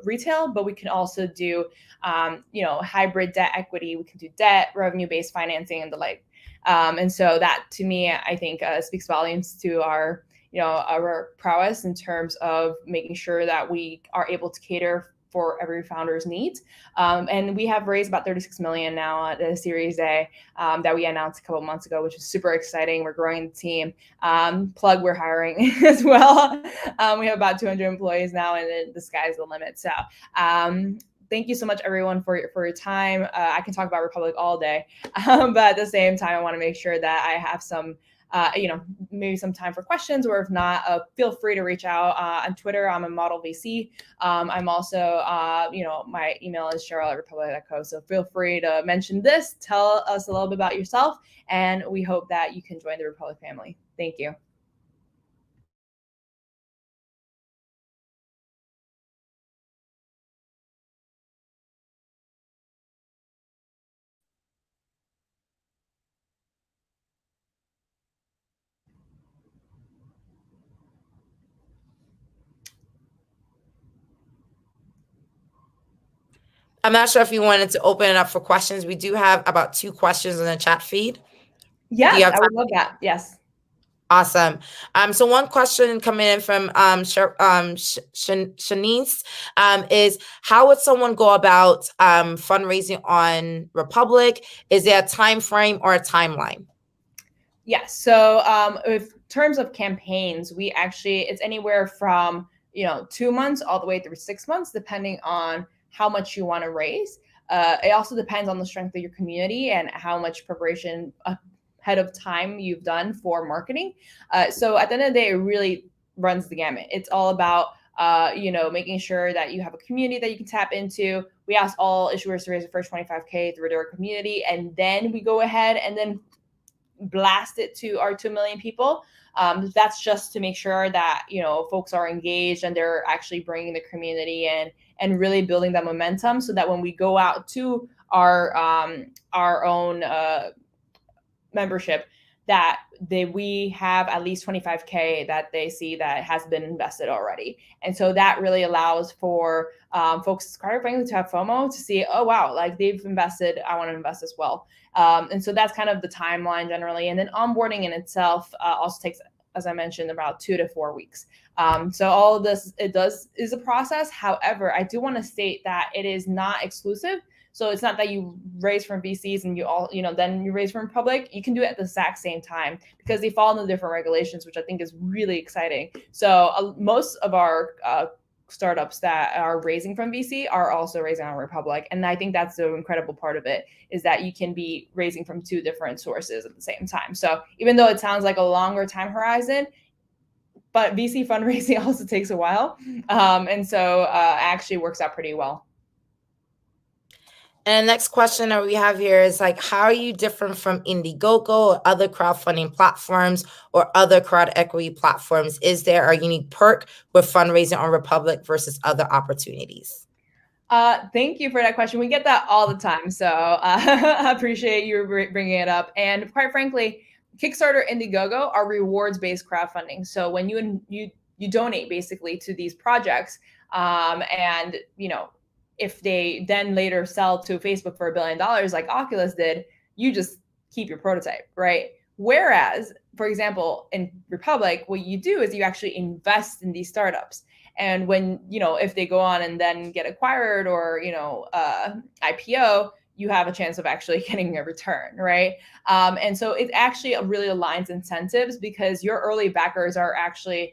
retail, but we can also do hybrid debt equity. We can do debt, revenue-based financing, and the like. And so that, to me, I think speaks volumes to our prowess in terms of making sure that we are able to cater for every founder's needs. And we have raised about 36 million now at the Series A that we announced a couple months ago, which is super exciting. We're growing the team. We're hiring as well. We have about 200 employees now, and the sky's the limit. So thank you so much, everyone, for your time. I can talk about Republic all day, but at the same time, I want to make sure that I have some maybe some time for questions, or if not, feel free to reach out on Twitter. I'm a model VC. I'm also, my email is cheryl@republic.co. So feel free to mention this, tell us a little bit about yourself, and we hope that you can join the Republic family. Thank you. I'm not sure if you wanted to open it up for questions. We do have about 2 questions in the chat feed. Yeah, I would love that. Yes. Awesome. So one question coming in from Shanice is, how would someone go about fundraising on Republic? Is there a time frame or a timeline? Yes. So in terms of campaigns, it's anywhere from 2 months all the way through 6 months, depending on how much you want to raise. It also depends on the strength of your community and how much preparation ahead of time you've done for marketing. So at the end of the day, it really runs the gamut. It's all about making sure that you have a community that you can tap into. We ask all issuers to raise the first 25K through their community, and then we go ahead and then blast it to our 2 million people. That's just to make sure that folks are engaged and they're actually bringing the community in and really building that momentum, so that when we go out to our own membership, that we have at least 25K that they see that has been invested already. And so that really allows for folks, quite frankly, to have FOMO, to see, oh, wow, like they've invested, I want to invest as well. And so that's kind of the timeline generally. And then onboarding in itself also takes, as I mentioned, about 2 to 4 weeks. So all of this, is a process. However, I do want to state that it is not exclusive. So it's not that you raise from VCs and then you raise from Republic. You can do it at the exact same time, because they fall into different regulations, which I think is really exciting. So most of our startups that are raising from VC are also raising on Republic. And I think that's the incredible part of it, is that you can be raising from 2 different sources at the same time. So even though it sounds like a longer time horizon, but VC fundraising also takes a while. And so it actually works out pretty well. And the next question that we have here is like, how are you different from Indiegogo or other crowdfunding platforms or other crowd equity platforms? Is there a unique perk with fundraising on Republic versus other opportunities? Thank you for that question. We get that all the time. So I appreciate you bringing it up. And quite frankly, Kickstarter, Indiegogo are rewards-based crowdfunding. So when you donate basically to these projects, and if they then later sell to Facebook for $1 billion, like Oculus did, you just keep your prototype, right? Whereas, for example, in Republic, what you do is you actually invest in these startups. And when, if they go on and then get acquired or, IPO, you have a chance of actually getting a return, right? And so it actually really aligns incentives, because your early backers are actually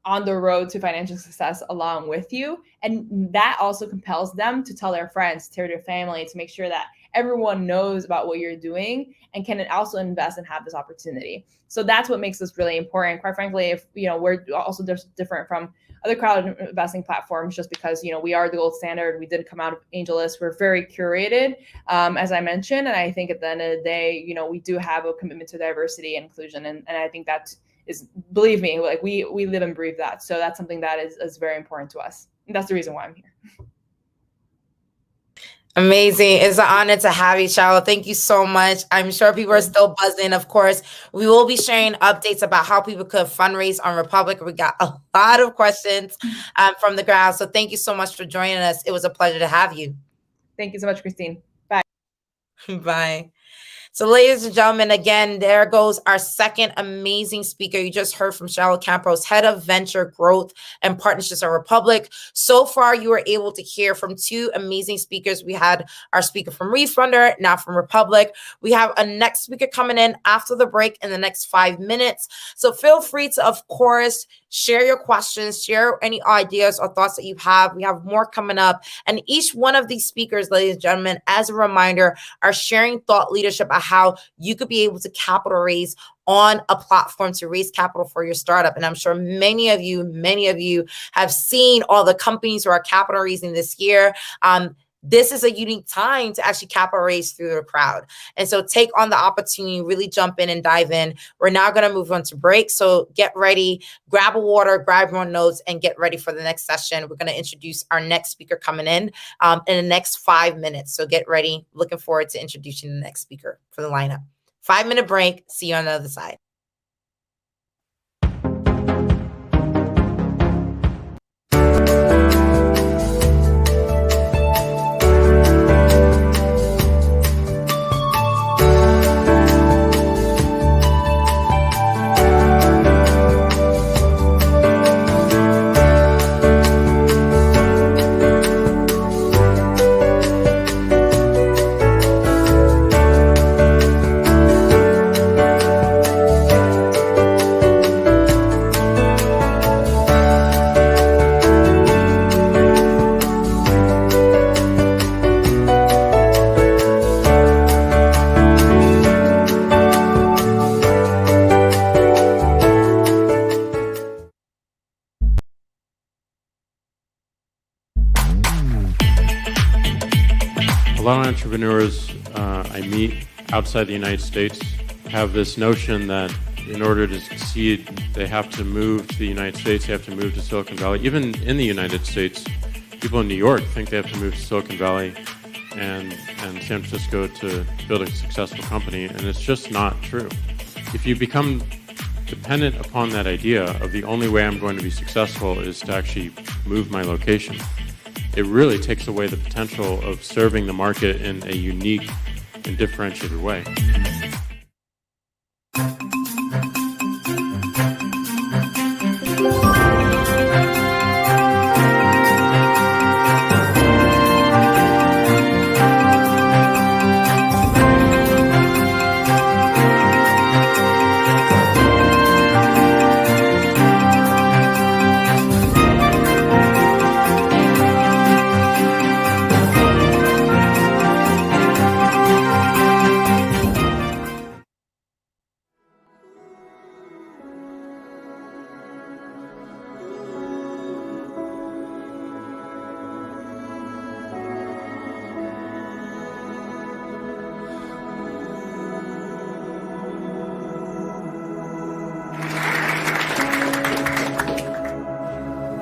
on the road to financial success along with you. And that also compels them to tell their friends, to their family, to make sure that everyone knows about what you're doing and can also invest and have this opportunity. So that's what makes this really important. Quite frankly, if we're also different from other crowd investing platforms, just because we are the gold standard. We did come out of AngelList. We're very curated, as I mentioned, and I think at the end of the day, we do have a commitment to diversity and inclusion, and I think that is, believe me, like we live and breathe that. So that's something that is very important to us. And that's the reason why I'm here. Amazing. It's an honor to have you, Charlotte. Thank you so much. I'm sure people are still buzzing. Of course, we will be sharing updates about how people could fundraise on Republic. We got a lot of questions from the crowd. So thank you so much for joining us. It was a pleasure to have you. Thank you so much, Christine. Bye. Bye. So ladies and gentlemen, again, there goes our second amazing speaker. You just heard from Charlotte Campos, Head of Venture Growth and Partnerships at Republic. So far, you were able to hear from two amazing speakers. We had our speaker from Refunder, now from Republic. We have a next speaker coming in after the break in the next 5 minutes. So feel free to, of course, share your questions, share any ideas or thoughts that you have. We have more coming up. And each one of these speakers, ladies and gentlemen, as a reminder, are sharing thought leadership about how you could be able to capital raise on a platform to raise capital for your startup. And I'm sure many of you have seen all the companies who are capital raising this year. This is a unique time to actually capital raise through the crowd. And so take on the opportunity, really jump in and dive in. We're now going to move on to break. So get ready, grab a water, grab your notes, and get ready for the next session. We're going to introduce our next speaker coming in the next 5 minutes. So get ready. Looking forward to introducing the next speaker for the lineup. 5-minute break. See you on the other side. A lot of entrepreneurs I meet outside the United States have this notion that in order to succeed, they have to move to the United States, they have to move to Silicon Valley. Even in the United States, people in New York think they have to move to Silicon Valley and San Francisco to build a successful company, and it's just not true. If you become dependent upon that idea of the only way I'm going to be successful is to actually move my location, it really takes away the potential of serving the market in a unique and differentiated way.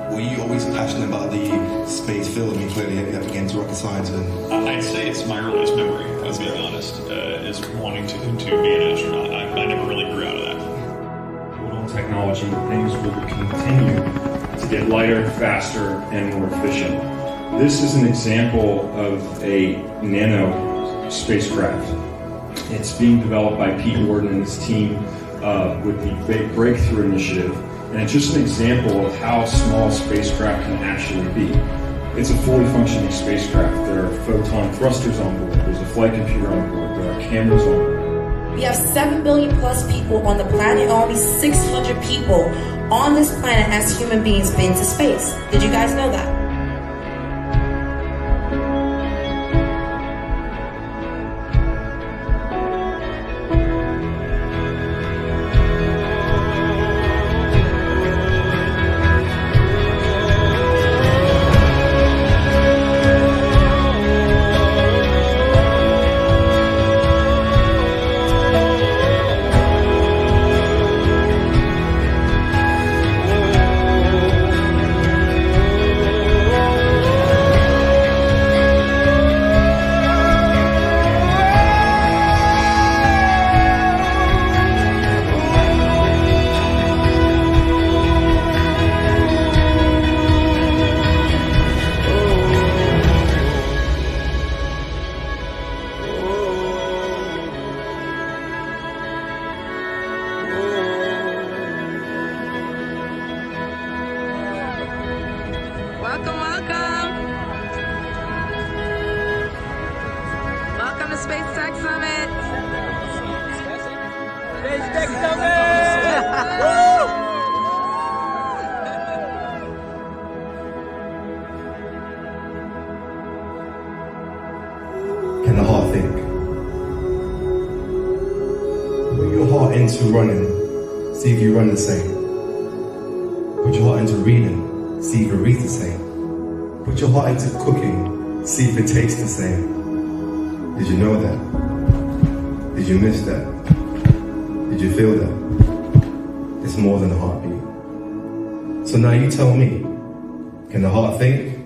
Were you always passionate about the space field? I mean, clearly you have to get into rocket science. I'd say it's my earliest memory, if I was being honest, is wanting to be an astronaut. I never really grew out of that. With technology, things will continue to get lighter, faster, and more efficient. This is an example of a Nano Spacecraft. It's being developed by Pete Gordon and his team with the Breakthrough Initiative. And it's just an example of how small spacecraft can actually be. It's a fully functioning spacecraft. There are photon thrusters on board. There's a flight computer on board. There are cameras on board. We have 7 billion plus people on the planet, and only 600 people on this planet as human beings been to space. Did you guys know that? Space Tech Summit. Space Tech Summit! Woo! Can the heart think? Put your heart into running, see if you run the same. Put your heart into reading, see if you read the same. Put your heart into cooking, see if it tastes the same. Did you know that? Did you miss that? Did you feel that? It's more than a heartbeat. So now you tell me, can the heart think?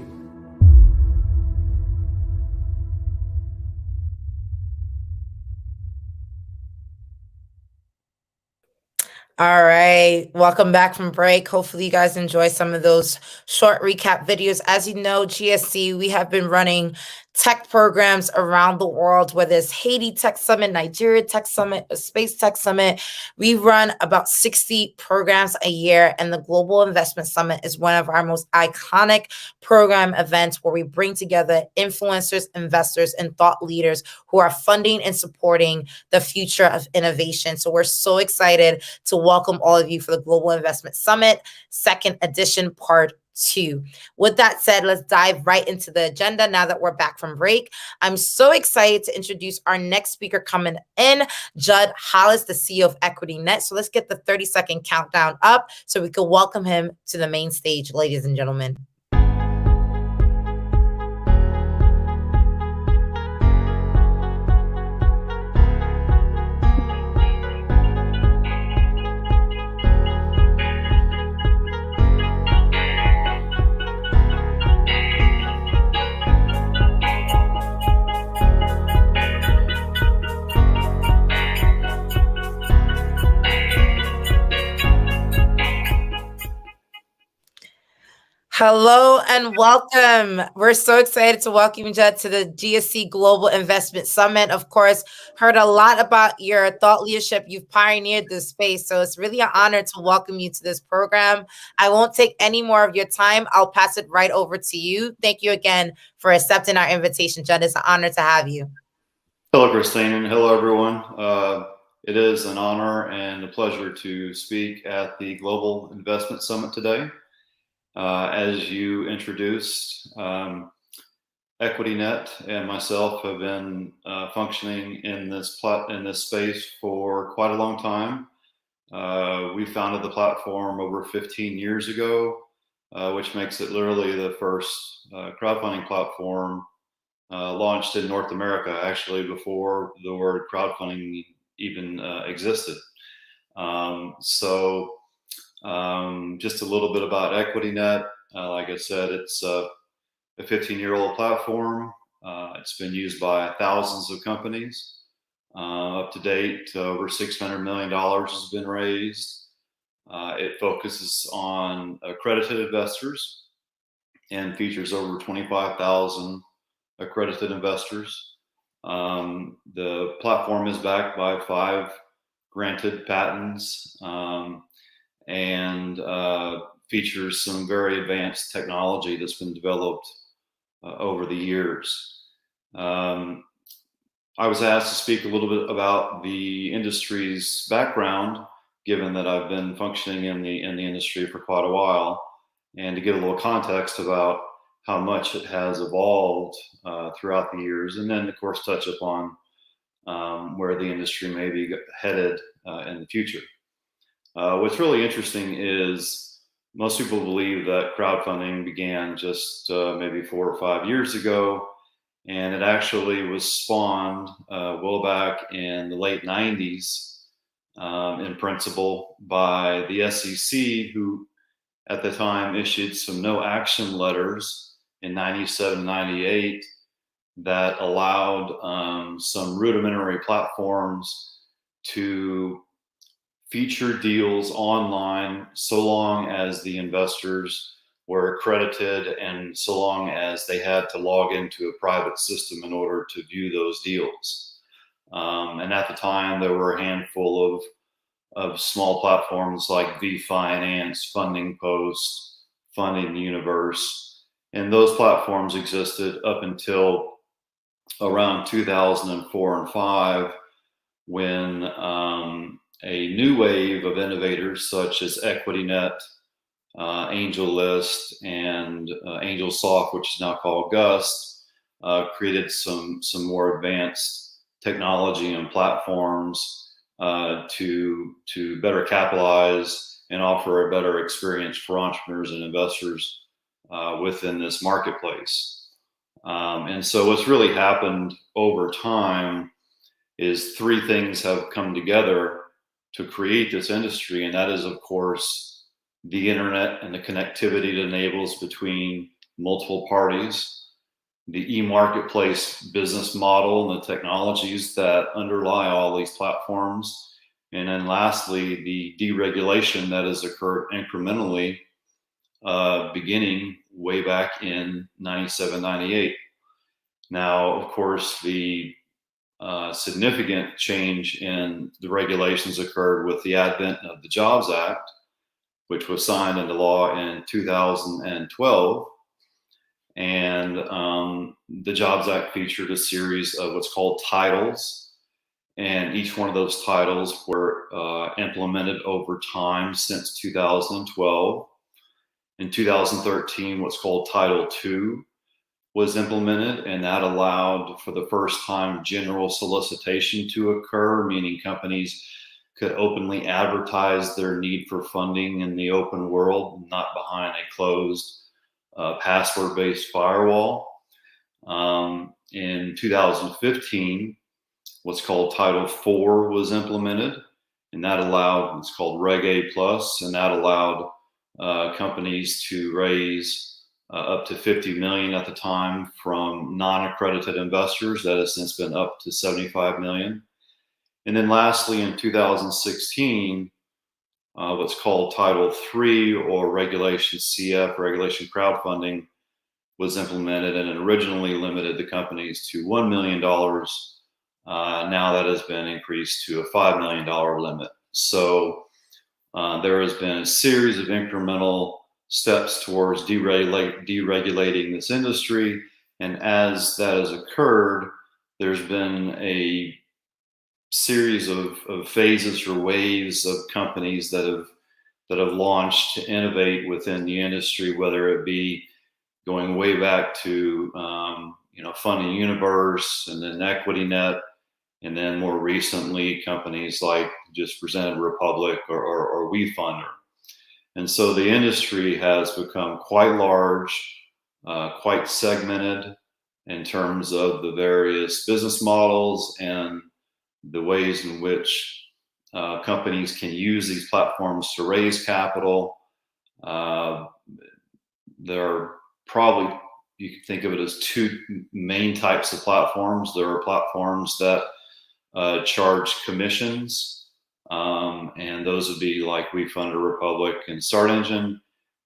All right, welcome back from break. Hopefully you guys enjoy some of those short recap videos. As you know, GSC, we have been running tech programs around the world, whether it's Haiti Tech Summit, Nigeria Tech Summit, Space Tech Summit. We run about 60 programs a year, and the Global Investment Summit is one of our most iconic program events where we bring together influencers, investors, and thought leaders who are funding and supporting the future of innovation. So we're so excited to welcome all of you for the Global Investment Summit, second edition, part 2. With that said, let's dive right into the agenda now that we're back from break. I'm so excited to introduce our next speaker coming in, Judd Hollis, the CEO of Equity Net. So let's get the 30-second countdown up so we can welcome him to the main stage, ladies and gentlemen. Hello and welcome. We're so excited to welcome you, Judd, to the GSC Global Investment Summit. Of course, heard a lot about your thought leadership. You've pioneered this space, so it's really an honor to welcome you to this program. I won't take any more of your time. I'll pass it right over to you. Thank you again for accepting our invitation, Judd. It's an honor to have you. Hello, Christine, and hello, everyone. It is an honor and a pleasure to speak at the Global Investment Summit today. As you introduced, EquityNet and myself have been functioning in this space for quite a long time. We founded the platform over 15 years ago, which makes it literally the first crowdfunding platform launched in North America, actually before the word crowdfunding even existed. Just a little bit about EquityNet. Like I said, it's a 15-year-old platform. It's been used by thousands of companies. Up to date, over $600 million has been raised. It focuses on accredited investors and features over 25,000 accredited investors. The platform is backed by 5 granted patents. And features some very advanced technology that's been developed over the years. I was asked to speak a little bit about the industry's background, given that I've been functioning in the industry for quite a while, and to give a little context about how much it has evolved throughout the years, and then of course touch upon where the industry may be headed in the future. What's really interesting is most people believe that crowdfunding began just maybe 4 or 5 years ago, and it actually was spawned well back in the late 90s in principle by the SEC, who at the time issued some no action letters in 97, 98 that allowed some rudimentary platforms to feature deals online so long as the investors were accredited and so long as they had to log into a private system in order to view those deals. And at the time, there were a handful of small platforms like V-Finance, Funding Post, Funding Universe, and those platforms existed up until around 2004 and 5, when a new wave of innovators such as EquityNet, AngelList, and AngelSoft, which is now called Gust, created some more advanced technology and platforms to better capitalize and offer a better experience for entrepreneurs and investors within this marketplace. And so what's really happened over time is three things have come together to create this industry, and that is, of course, the internet and the connectivity it enables between multiple parties, the e-marketplace business model and the technologies that underlie all these platforms, and then lastly, the deregulation that has occurred incrementally beginning way back in 97, 98. Now, of course, the significant change in the regulations occurred with the advent of the Jobs Act, which was signed into law in 2012. And the Jobs Act featured a series of what's called titles. And each one of those titles were implemented over time since 2012. In 2013, what's called Title II was implemented, and that allowed for the first time general solicitation to occur, meaning companies could openly advertise their need for funding in the open world, not behind a closed password-based firewall. In 2015, what's called Title IV was implemented, and that allowed what's called Reg A+, and that allowed companies to raise up to 50 million at the time from non-accredited investors. That has since been up to 75 million. And then lastly, in 2016, what's called Title III, or Regulation CF, Regulation Crowdfunding, was implemented, and it originally limited the companies to $1 million. Now that has been increased to a $5 million limit. So there has been a series of incremental steps towards deregulating this industry. And as that has occurred, there's been a series of phases or waves of companies that have launched to innovate within the industry, whether it be going way back to Funding Universe, and then EquityNet, and then more recently companies like just presented Republic or WeFunder. And so the industry has become quite large, quite segmented in terms of the various business models and the ways in which companies can use these platforms to raise capital. There are probably, you can think of it as two main types of platforms. There are platforms that charge commissions, and those would be like WeFunder, Republic, and Start Engine.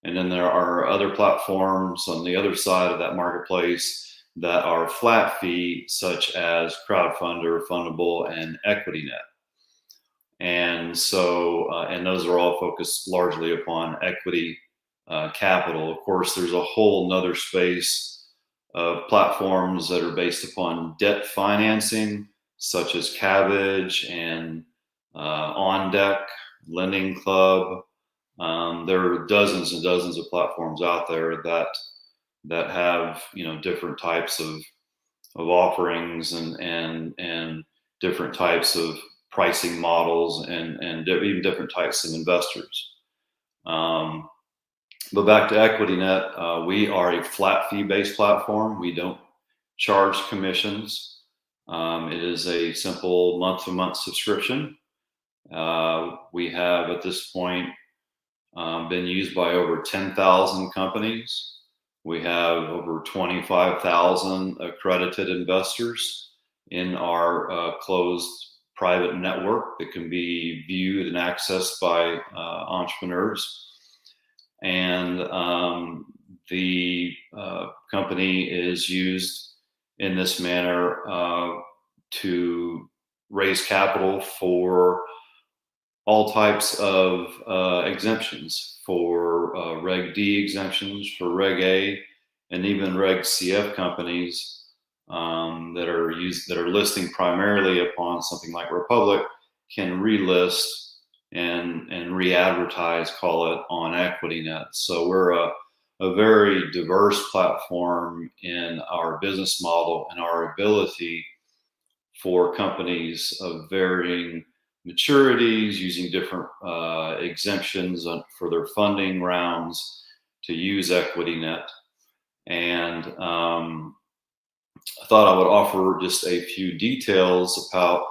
And then there are other platforms on the other side of that marketplace that are flat fee, such as Crowdfunder, Fundable, and EquityNet. And so, and those are all focused largely upon equity capital. Of course, there's a whole nother space of platforms that are based upon debt financing, such as Cabbage and On Deck, Lending Club. There are dozens and dozens of platforms out there that have different types of offerings and different types of pricing models and even different types of investors. But back to EquityNet, we are a flat fee based platform. We don't charge commissions. It is a simple month-to-month subscription. We have at this point been used by over 10,000 companies. We have over 25,000 accredited investors in our closed private network that can be viewed and accessed by entrepreneurs. And the company is used in this manner to raise capital for all types of exemptions, for Reg D exemptions, for Reg A, and even Reg CF companies that are listing primarily upon something like Republic can relist and re-advertise, call it, on EquityNet. So we're a very diverse platform in our business model and our ability for companies of varying maturities, using different exemptions for their funding rounds, to use EquityNet. And I thought I would offer just a few details about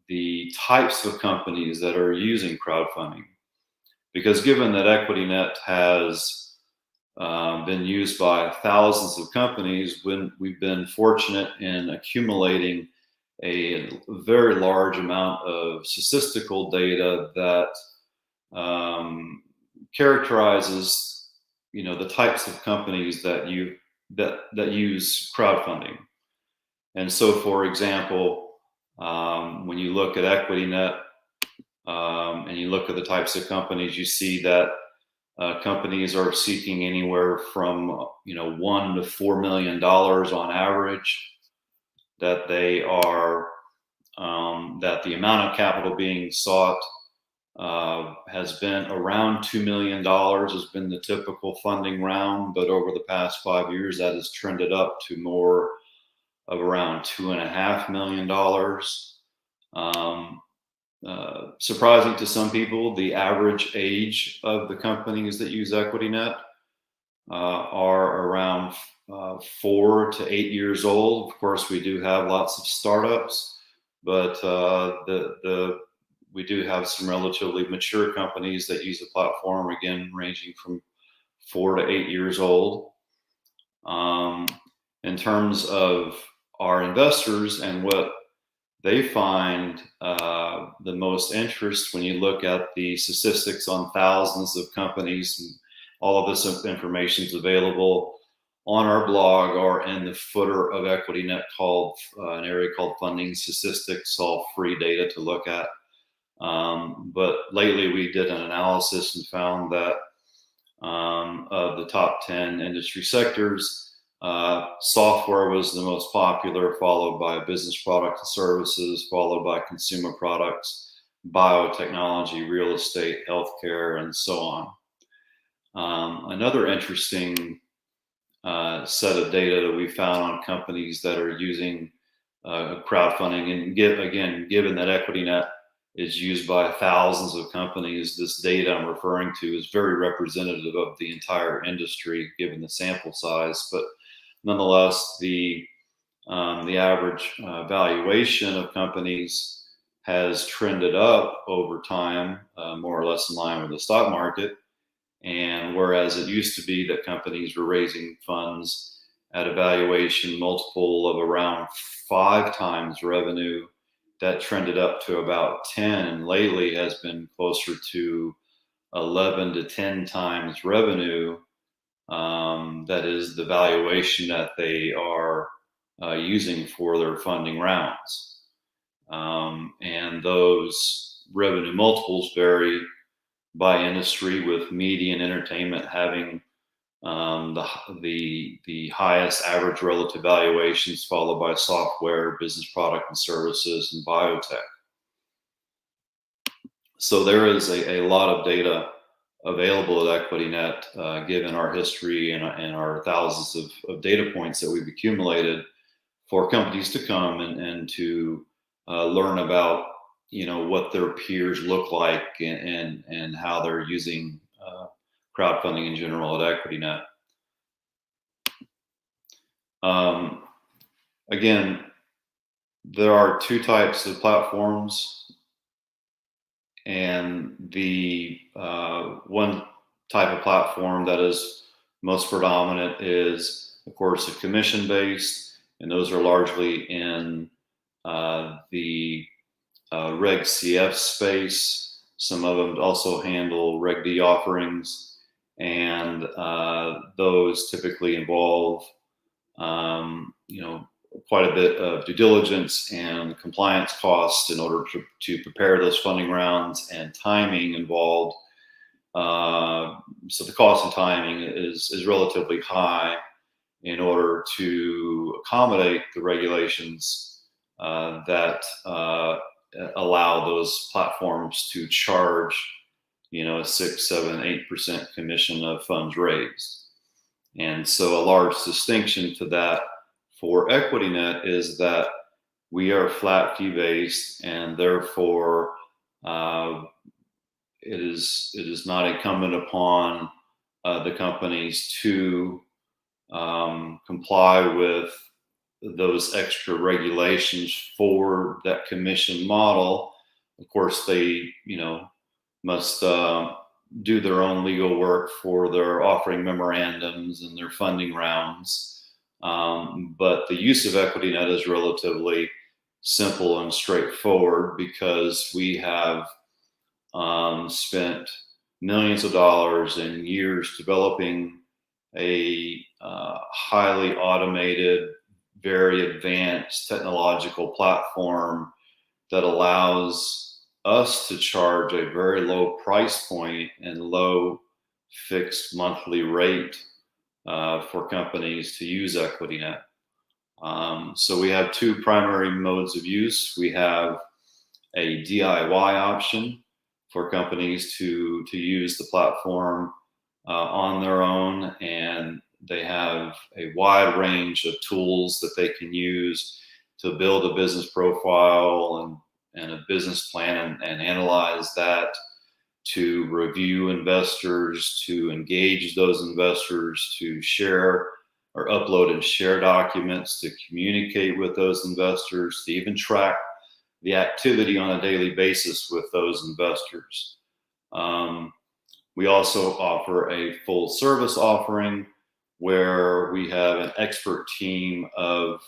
the types of companies that are using crowdfunding. Because given that EquityNet has been used by thousands of companies, when we've been fortunate in accumulating a very large amount of statistical data that characterizes, the types of companies that use crowdfunding. And so, for example, when you look at EquityNet and you look at the types of companies, you see that companies are seeking anywhere from $1 to $4 million on average. That they are that the amount of capital being sought has been around $2 million has been the typical funding round, but over the past 5 years that has trended up to more of around $2.5 million. Surprising to some people, the average age of the companies that use EquityNet are around 4 to 8 years old. Of course, we do have lots of startups, but we do have some relatively mature companies that use the platform, again, ranging from 4 to 8 years old. In terms of our investors and what they find the most interest, when you look at the statistics on thousands of companies, and all of this information is available on our blog or in the footer of EquityNet, called an area called Funding Statistics, all free data to look at. But lately we did an analysis and found that of the top 10 industry sectors, software was the most popular, followed by business products and services, followed by consumer products, biotechnology, real estate, healthcare, and so on. Another interesting set of data that we found on companies that are using crowdfunding, and given that EquityNet is used by thousands of companies, this data I'm referring to is very representative of the entire industry, given the sample size. But nonetheless, the average valuation of companies has trended up over time, more or less in line with the stock market. And whereas it used to be that companies were raising funds at a valuation multiple of around 5 times revenue, that trended up to about 10, and lately has been closer to 11 to 10 times revenue. That is the valuation that they are using for their funding rounds. And those revenue multiples vary by industry, with media and entertainment having the highest average relative valuations, followed by software, business product and services, and biotech. So there is a lot of data available at EquityNet, given our history and our thousands of data points that we've accumulated, for companies to come and to learn about what their peers look like and how they're using crowdfunding in general at EquityNet. Again, there are 2 types of platforms, and the one type of platform that is most predominant is, of course, a commission-based, and those are largely in the Reg CF space. Some of them also handle Reg D offerings, and those typically involve quite a bit of due diligence and compliance costs in order to prepare those funding rounds, and timing involved. So the cost and timing is relatively high, in order to accommodate the regulations that allow those platforms to charge, a 6, 7, 8% commission of funds raised. And so a large distinction to that for EquityNet is that we are flat fee based, and therefore it is not incumbent upon the companies to comply with those extra regulations for that commission model. Of course, they must do their own legal work for their offering memorandums and their funding rounds. But the use of EquityNet is relatively simple and straightforward because we have spent millions of dollars and years developing a highly automated, very advanced technological platform that allows us to charge a very low price point and low fixed monthly rate for companies to use EquityNet. So we have two primary modes of use. We have a DIY option for companies to use the platform on their own, and they have a wide range of tools that they can use to build a business profile and a business plan and analyze that, to review investors, to engage those investors, to share or upload and share documents, to communicate with those investors, to even track the activity on a daily basis with those investors. We also offer a full service offering where we have an expert team of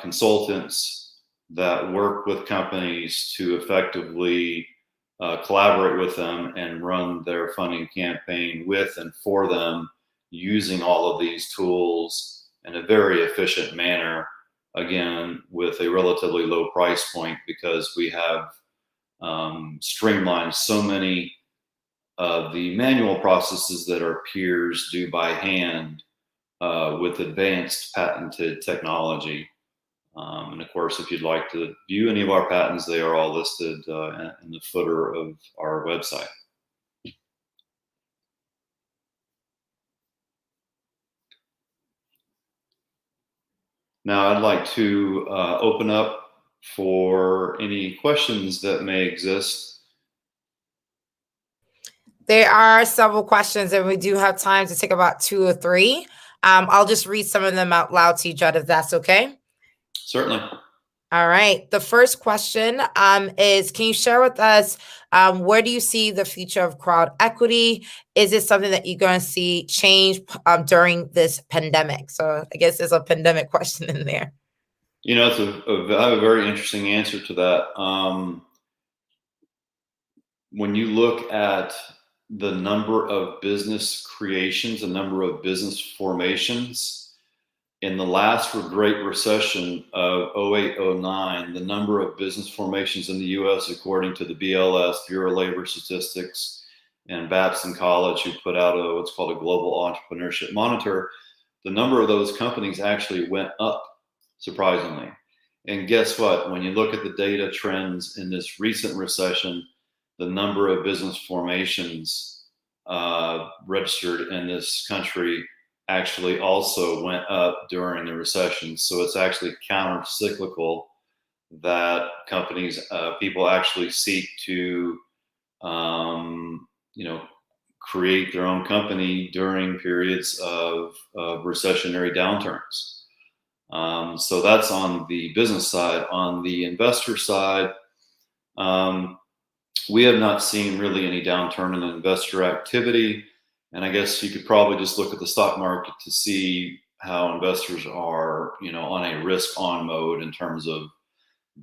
consultants that work with companies to effectively collaborate with them and run their funding campaign with and for them, using all of these tools in a very efficient manner, again, with a relatively low price point, because we have streamlined so many of the manual processes that our peers do by hand with advanced patented technology. And of course, if you'd like to view any of our patents, they are all listed in the footer of our website. Now I'd like to open up for any questions that may exist. There are several questions, and we do have time to take about 2 or 3. I'll just read some of them out loud to you, Judd, if that's okay. Certainly. All right. The first question is, can you share with us where do you see the future of crowd equity? Is it something that you're going to see change during this pandemic? So I guess there's a pandemic question in there. I have a very interesting answer to that. When you look at the number of business creations, the number of business formations, in the last Great Recession of 08-09, the number of business formations in the U.S., according to the BLS, Bureau of Labor Statistics, and Babson College, who put out what's called a Global Entrepreneurship Monitor, the number of those companies actually went up, surprisingly. And guess what? When you look at the data trends in this recent recession, the number of business formations registered in this country actually also went up during the recession. So it's actually counter-cyclical that companies, people actually seek to, create their own company during periods of recessionary downturns. So that's on the business side. On the investor side, we have not seen really any downturn in investor activity. And I guess you could probably just look at the stock market to see how investors are, on a risk-on mode in terms of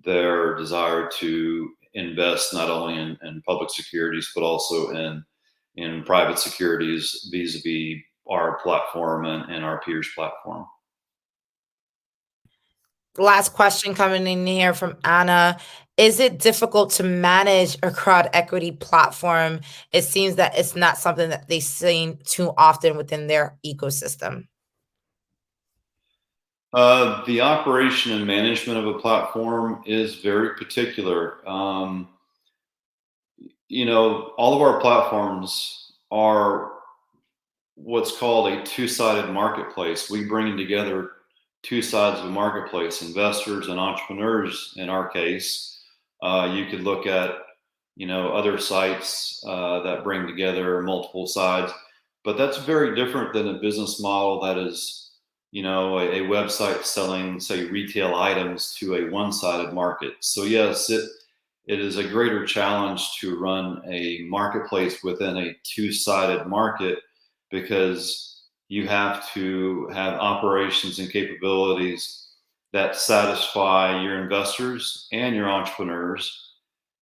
their desire to invest not only in public securities, but also in private securities vis-a-vis our platform and our peers' platform. Last question coming in here from Anna. Is it difficult to manage a crowd equity platform? It seems that it's not something that they see too often within their ecosystem. The operation and management of a platform is very particular. You know, all of our platforms are what's called a two-sided marketplace. We bring together two sides of the marketplace, investors and entrepreneurs in our case. You could look at, you know, other sites that bring together multiple sides, but that's very different than a business model that is, you know, a website selling, say, retail items to a one-sided market. So yes, it is a greater challenge to run a marketplace within a two-sided market, because you have to have operations and capabilities that satisfy your investors and your entrepreneurs.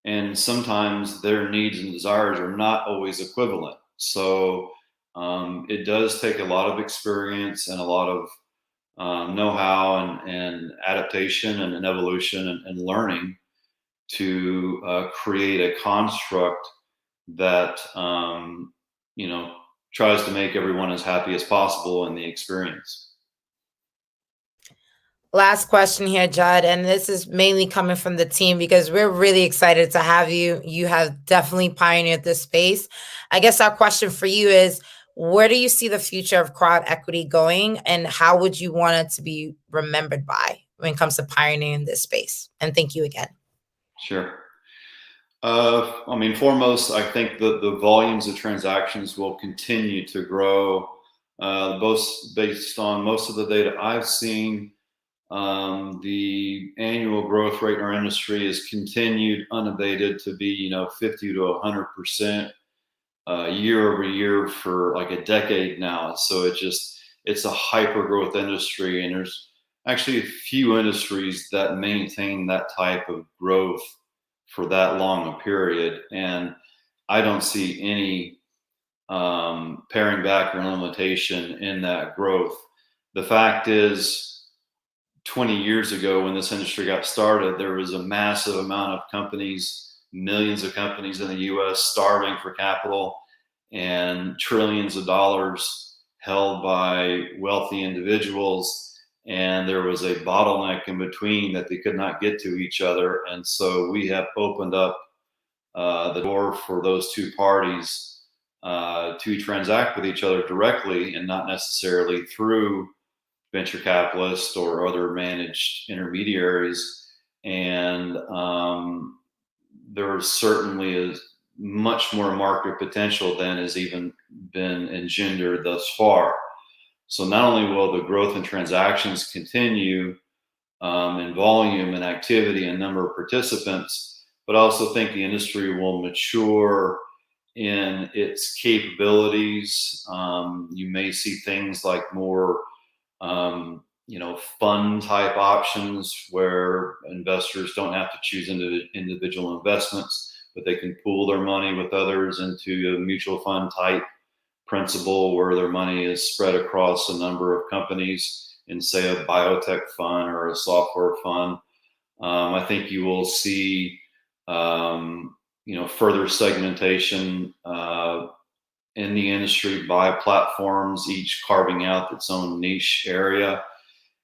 And sometimes their needs and desires are not always equivalent. So it does take a lot of experience and a lot of know-how and adaptation and evolution and learning to create a construct that, you know, tries to make everyone as happy as possible in the experience. Last question here, Judd, and this is mainly coming from the team because we're really excited to have you. You have definitely pioneered this space. I guess our question for you is, where do you see the future of crowd equity going, and how would you want it to be remembered by when it comes to pioneering this space? And thank you again. Sure. I mean, foremost, I think the volumes of transactions will continue to grow, both based on most of the data I've seen. The annual growth rate in our industry has continued unabated to be, you know, 50 to 100% year over year for like a decade now. So it's a hyper growth industry, and there's actually a few industries that maintain that type of growth for that long a period. And I don't see any paring back or limitation in that growth. The fact is, 20 years ago when this industry got started, there was a massive amount of companies, millions of companies in the US starving for capital, and trillions of dollars held by wealthy individuals. And there was a bottleneck in between that they could not get to each other. And so we have opened up the door for those two parties to transact with each other directly, and not necessarily through venture capitalists or other managed intermediaries. And there certainly is much more market potential than has even been engendered thus far. So not only will the growth in transactions continue in volume and activity and number of participants, but I also think the industry will mature in its capabilities. You may see things like more, you know, fund type options where investors don't have to choose individual investments, but they can pool their money with others into a mutual fund type principle where their money is spread across a number of companies in, say, a biotech fund or a software fund. I think you will see, you know, further segmentation in the industry by platforms, each carving out its own niche area.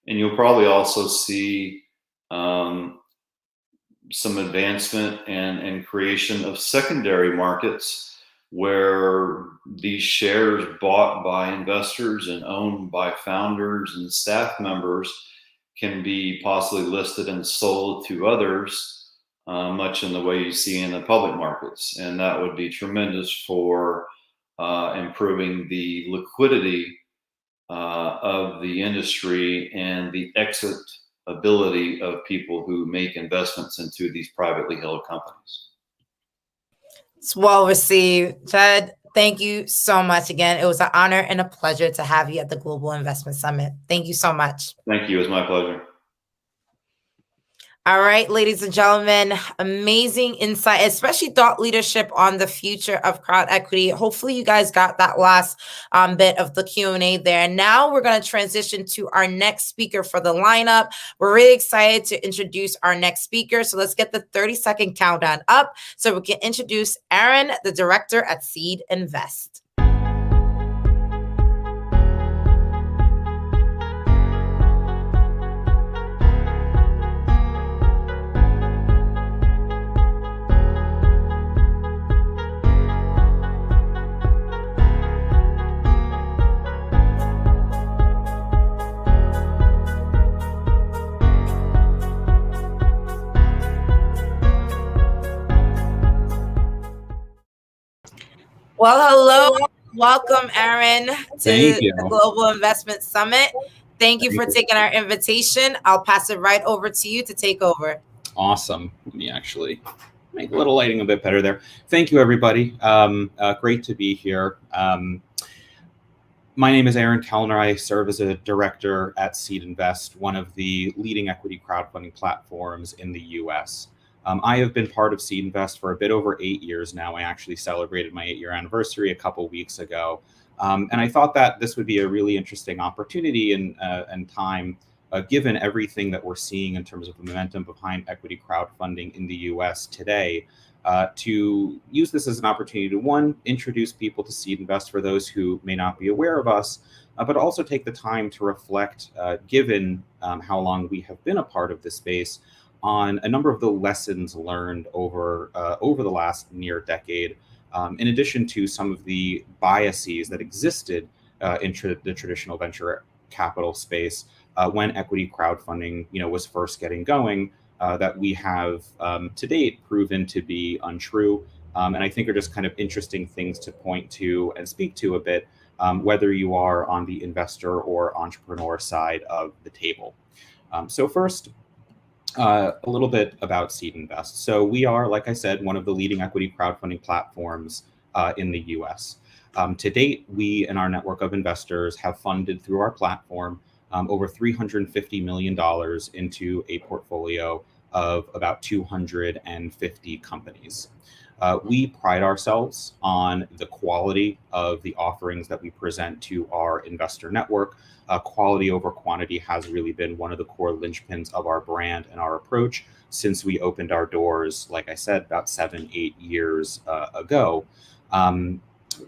And you'll probably also see some advancement and creation of secondary markets where these shares bought by investors and owned by founders and staff members can be possibly listed and sold to others, much in the way you see in the public markets. And that would be tremendous for improving the liquidity of the industry and the exit ability of people who make investments into these privately held companies. It's well received. Judd, thank you so much again. It was an honor and a pleasure to have you at the Global Investment Summit. Thank you so much. Thank you. It was my pleasure. All right, ladies and gentlemen, amazing insight, especially thought leadership on the future of crowd equity. Hopefully you guys got that last bit of the Q&A there. Now we're going to transition to our next speaker for the lineup. We're really excited to introduce our next speaker. So let's get the 30-second countdown up so we can introduce Aaron, the director at Gse Invest. Well, hello. Welcome, Aaron, to Thank you. the Global Investment Summit. Thank you for taking our invitation. I'll pass it right over to you to take over. Awesome. Let me actually make a little lighting a bit better there. Thank you, everybody. Great to be here. My name is Aaron Kellner. I serve as a director at Gse Invest, one of the leading equity crowdfunding platforms in the US. I have been part of Gse Invest for a bit over 8 years now. I actually celebrated my 8-year anniversary a couple weeks ago. And I thought that this would be a really interesting opportunity and time, given everything that we're seeing in terms of the momentum behind equity crowdfunding in the US today, to use this as an opportunity to, one, introduce people to Gse Invest for those who may not be aware of us, but also take the time to reflect, given how long we have been a part of this space, on a number of the lessons learned over the last near decade, in addition to some of the biases that existed in the traditional venture capital space when equity crowdfunding, was first getting going, that we have to date proven to be untrue, and I think are just kind of interesting things to point to and speak to a bit, whether you are on the investor or entrepreneur side of the table. So first, a little bit about Gse Invest. So we are, like I said, one of the leading equity crowdfunding platforms in the US. To date, we and our network of investors have funded through our platform over $350 million into a portfolio of about 250 companies. We pride ourselves on the quality of the offerings that we present to our investor network. Quality over quantity has really been one of the core linchpins of our brand and our approach since we opened our doors, like I said, about 7-8 years ago.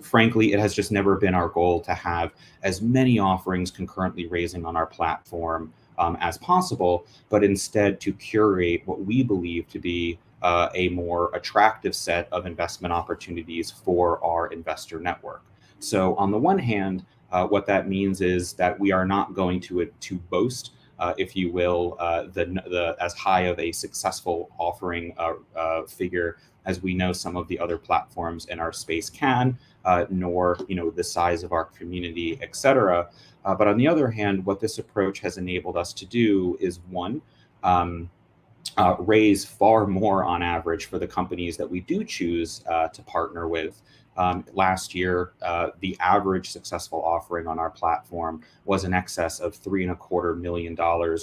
Frankly, it has just never been our goal to have as many offerings concurrently raising on our platform as possible, but instead to curate what we believe to be a more attractive set of investment opportunities for our investor network. So on the one hand, what that means is that we are not going to boast, if you will, the as high of a successful offering figure as we know some of the other platforms in our space can, nor the size of our community, et cetera. But on the other hand, what this approach has enabled us to do is, one, raise far more on average for the companies that we do choose to partner with. Last year, the average successful offering on our platform was in excess of $3.25 million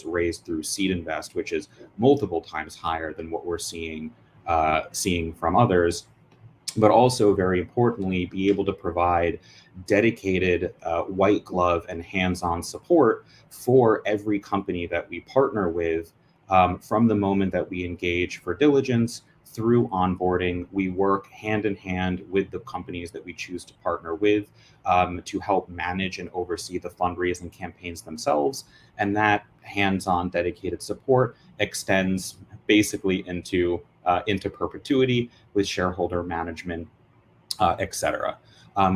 raised through Gse Invest, which is multiple times higher than what we're seeing from others. But also, very importantly, be able to provide dedicated white glove and hands-on support for every company that we partner with. From the moment that we engage for diligence through onboarding, we work hand in hand with the companies that we choose to partner with to help manage and oversee the fundraising campaigns themselves. And that hands-on dedicated support extends basically into perpetuity with shareholder management, et cetera.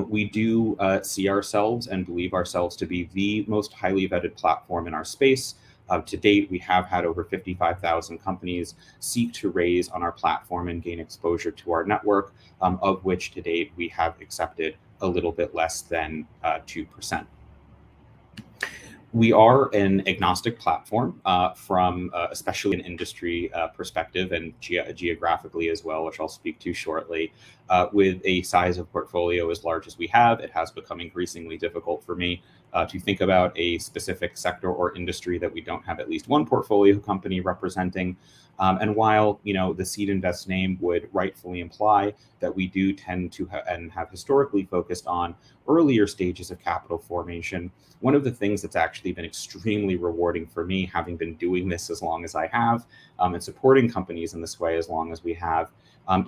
We do see ourselves and believe ourselves to be the most highly vetted platform in our space. To date, we have had over 55,000 companies seek to raise on our platform and gain exposure to our network, of which to date we have accepted a little bit less than 2%. We are an agnostic platform from especially an industry perspective and geographically as well, which I'll speak to shortly. With a size of portfolio as large as we have, it has become increasingly difficult for me to think about a specific sector or industry that we don't have at least one portfolio company representing. And while the Gse Invest name would rightfully imply that we do tend to and have historically focused on earlier stages of capital formation, one of the things that's actually been extremely rewarding for me, having been doing this as long as I have, and supporting companies in this way as long as we have,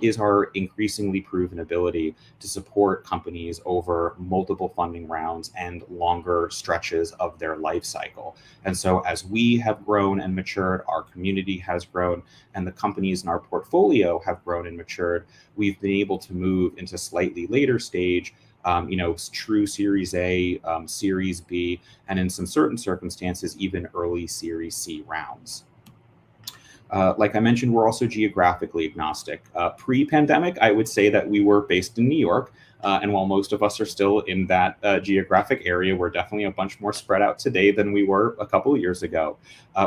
is our increasingly proven ability to support companies over multiple funding rounds and longer stretches of their life cycle. And so as we have grown and matured, our community has grown, and the companies in our portfolio have grown and matured, we've been able to move into slightly later stage, true Series A, Series B, and in some certain circumstances, even early Series C rounds. Like I mentioned, we're also geographically agnostic. Pre-pandemic, I would say that we were based in New York, And while most of us are still in that geographic area, we're definitely a bunch more spread out today than we were a couple of years ago.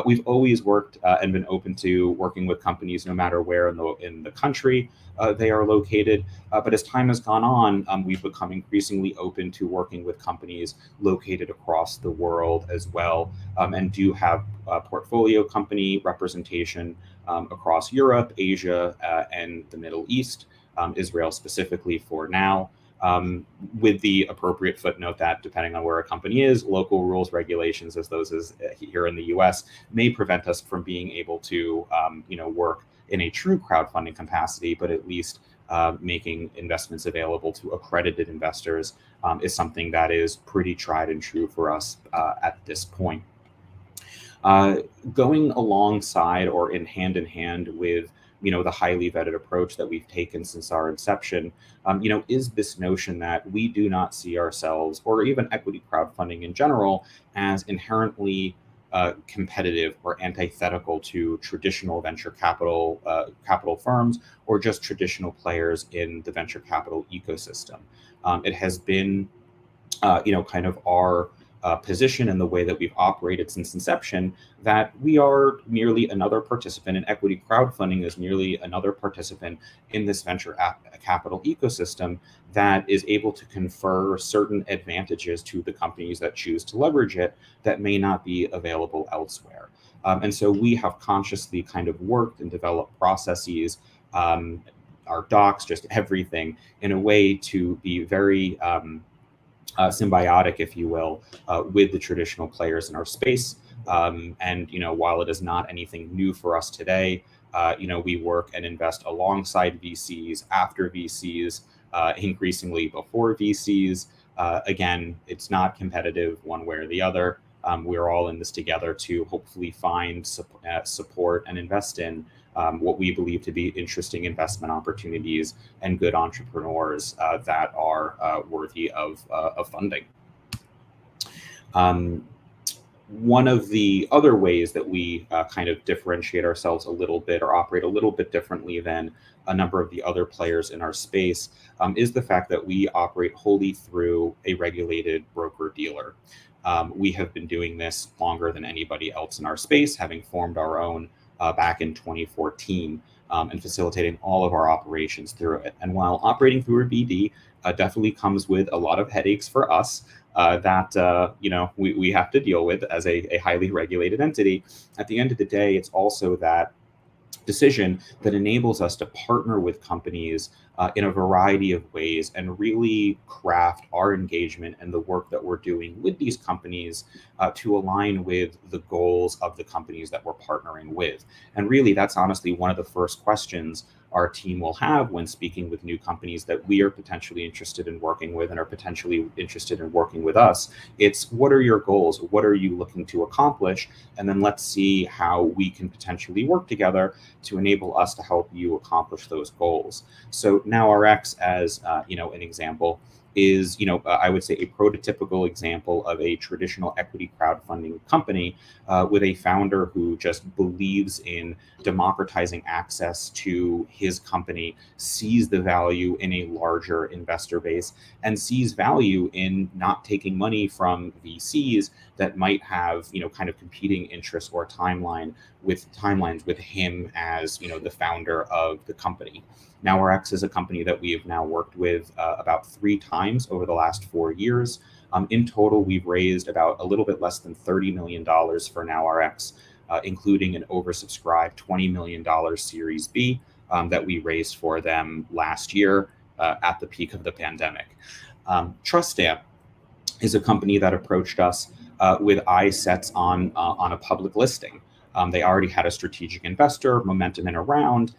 We've always worked and been open to working with companies no matter where in the country they are located. But as time has gone on, we've become increasingly open to working with companies located across the world as well, and do have portfolio company representation across Europe, Asia, and the Middle East, Israel specifically for now. With the appropriate footnote that depending on where a company is, local rules, regulations, as those as here in the U.S., may prevent us from being able to, work in a true crowdfunding capacity, but at least making investments available to accredited investors is something that is pretty tried and true for us at this point. Going alongside or in hand with the highly vetted approach that we've taken since our inception, is this notion that we do not see ourselves, or even equity crowdfunding in general, as inherently competitive or antithetical to traditional venture capital firms or just traditional players in the venture capital ecosystem. It has been, kind of our position and the way that we've operated since inception, that we are merely another participant, and equity crowdfunding is merely another participant in this venture capital ecosystem that is able to confer certain advantages to the companies that choose to leverage it that may not be available elsewhere. And so we have consciously kind of worked and developed processes, our docs, just everything, in a way to be very symbiotic, if you will, with the traditional players in our space. And while it is not anything new for us today, we work and invest alongside VCs, after VCs, increasingly before VCs. Again, it's not competitive one way or the other. We're all in this together to hopefully find support and invest in what we believe to be interesting investment opportunities and good entrepreneurs that are worthy of funding. One of the other ways that we kind of differentiate ourselves a little bit or operate a little bit differently than a number of the other players in our space is the fact that we operate wholly through a regulated broker-dealer. We have been doing this longer than anybody else in our space, having formed our own back in 2014 and facilitating all of our operations through it. And while operating through a BD definitely comes with a lot of headaches for us that we have to deal with as a highly regulated entity, at the end of the day, it's also that decision that enables us to partner with companies in a variety of ways and really craft our engagement and the work that we're doing with these companies to align with the goals of the companies that we're partnering with. And really, that's honestly one of the first questions our team will have when speaking with new companies that we are potentially interested in working with and are potentially interested in working with us. It's, what are your goals? What are you looking to accomplish? And then let's see how we can potentially work together to enable us to help you accomplish those goals. So NowRx, as an example, is, I would say a prototypical example of a traditional equity crowdfunding company with a founder who just believes in democratizing access to his company, sees the value in a larger investor base, and sees value in not taking money from VCs that might have, kind of competing interests or timelines with him as, the founder of the company. NowRx is a company that we have now worked with about 3 times over the last 4 years. In total, we've raised about a little bit less than $30 million for NowRx, including an oversubscribed $20 million Series B that we raised for them last year at the peak of the pandemic. TrustStamp is a company that approached us with eyes set on a public listing. They already had a strategic investor, momentum in a round,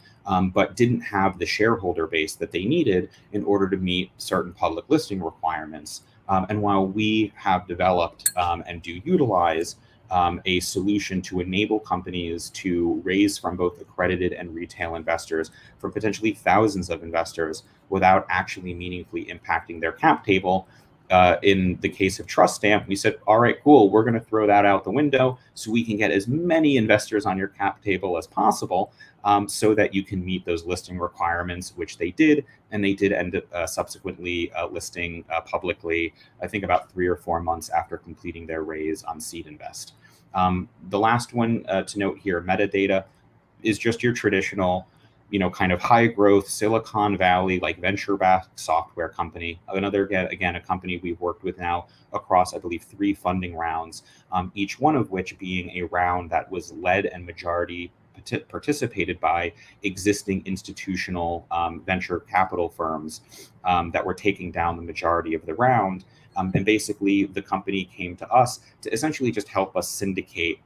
but didn't have the shareholder base that they needed in order to meet certain public listing requirements. And while we have developed and do utilize a solution to enable companies to raise from both accredited and retail investors, from potentially thousands of investors, without actually meaningfully impacting their cap table, in the case of Trust Stamp, we said, all right, cool, we're going to throw that out the window so we can get as many investors on your cap table as possible, so that you can meet those listing requirements, which they did. And they did end up subsequently listing publicly, I think about 3 or 4 months after completing their raise on Seed Invest. The last one to note here, metadata, is just your traditional, kind of high growth Silicon Valley, like venture-backed software company. Another, again, a company we've worked with now across, I believe, 3 funding rounds, each one of which being a round that was led and majority participated by existing institutional venture capital firms that were taking down the majority of the round. And basically, the company came to us to essentially just help us syndicate,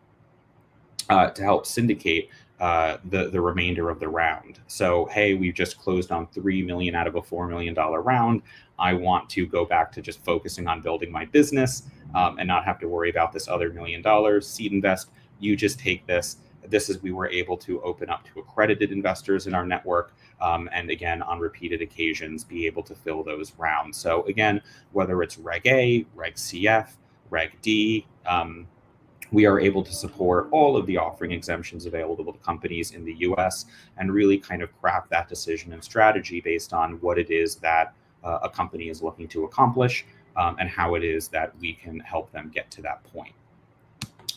the remainder of the round. So, hey, we've just closed on $3 million out of a $4 million round. I want to go back to just focusing on building my business and not have to worry about this other $1 million. Seed Invest, you just take this. This is, we were able to open up to accredited investors in our network, and again, on repeated occasions, be able to fill those rounds. So again, whether it's Reg A, Reg CF, Reg D, we are able to support all of the offering exemptions available to companies in the US and really kind of craft that decision and strategy based on what it is that a company is looking to accomplish, and how it is that we can help them get to that point.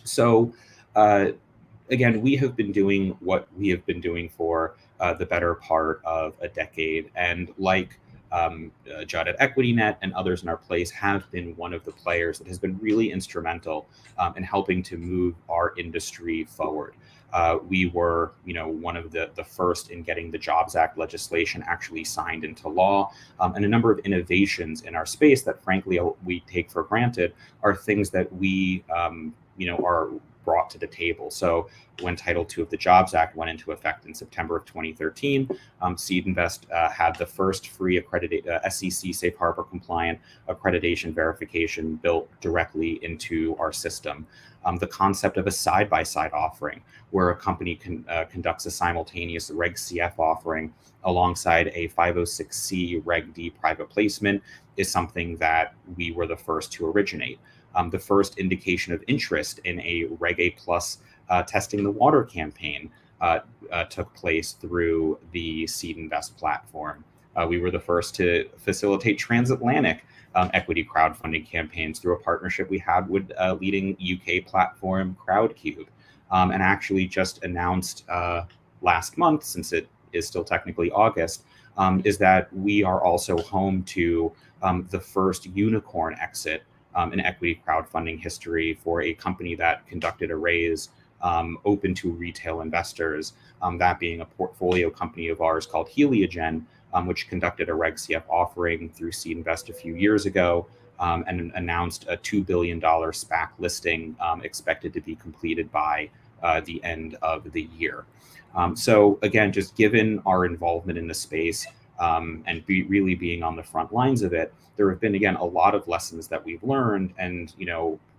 So again, we have been doing what we have been doing for the better part of a decade. And like Judd at EquityNet and others in our place have been one of the players that has been really instrumental in helping to move our industry forward. We were, one of the first in getting the Jobs Act legislation actually signed into law, and a number of innovations in our space that, frankly, we take for granted are things that we, are brought to the table. So when Title II of the Jobs Act went into effect in September of 2013, Seed Invest had the first free accredited SEC Safe Harbor compliant accreditation verification built directly into our system. The concept of a side-by-side offering, where a company conducts a simultaneous Reg CF offering alongside a 506C Reg D private placement, is something that we were the first to originate. The first indication of interest in a Reg A Plus testing the water campaign took place through the Seed Invest platform. We were the first to facilitate transatlantic equity crowdfunding campaigns through a partnership we had with leading UK platform Crowdcube, and actually just announced last month, since it is still technically August, is that we are also home to the first unicorn exit in equity crowdfunding history for a company that conducted a raise open to retail investors, that being a portfolio company of ours called Heliogen, which conducted a Reg CF offering through Seed Invest a few years ago, and announced a $2 billion SPAC listing expected to be completed by the end of the year. So again, just given our involvement in the space, and really being on the front lines of it, there have been, again, a lot of lessons that we've learned. And,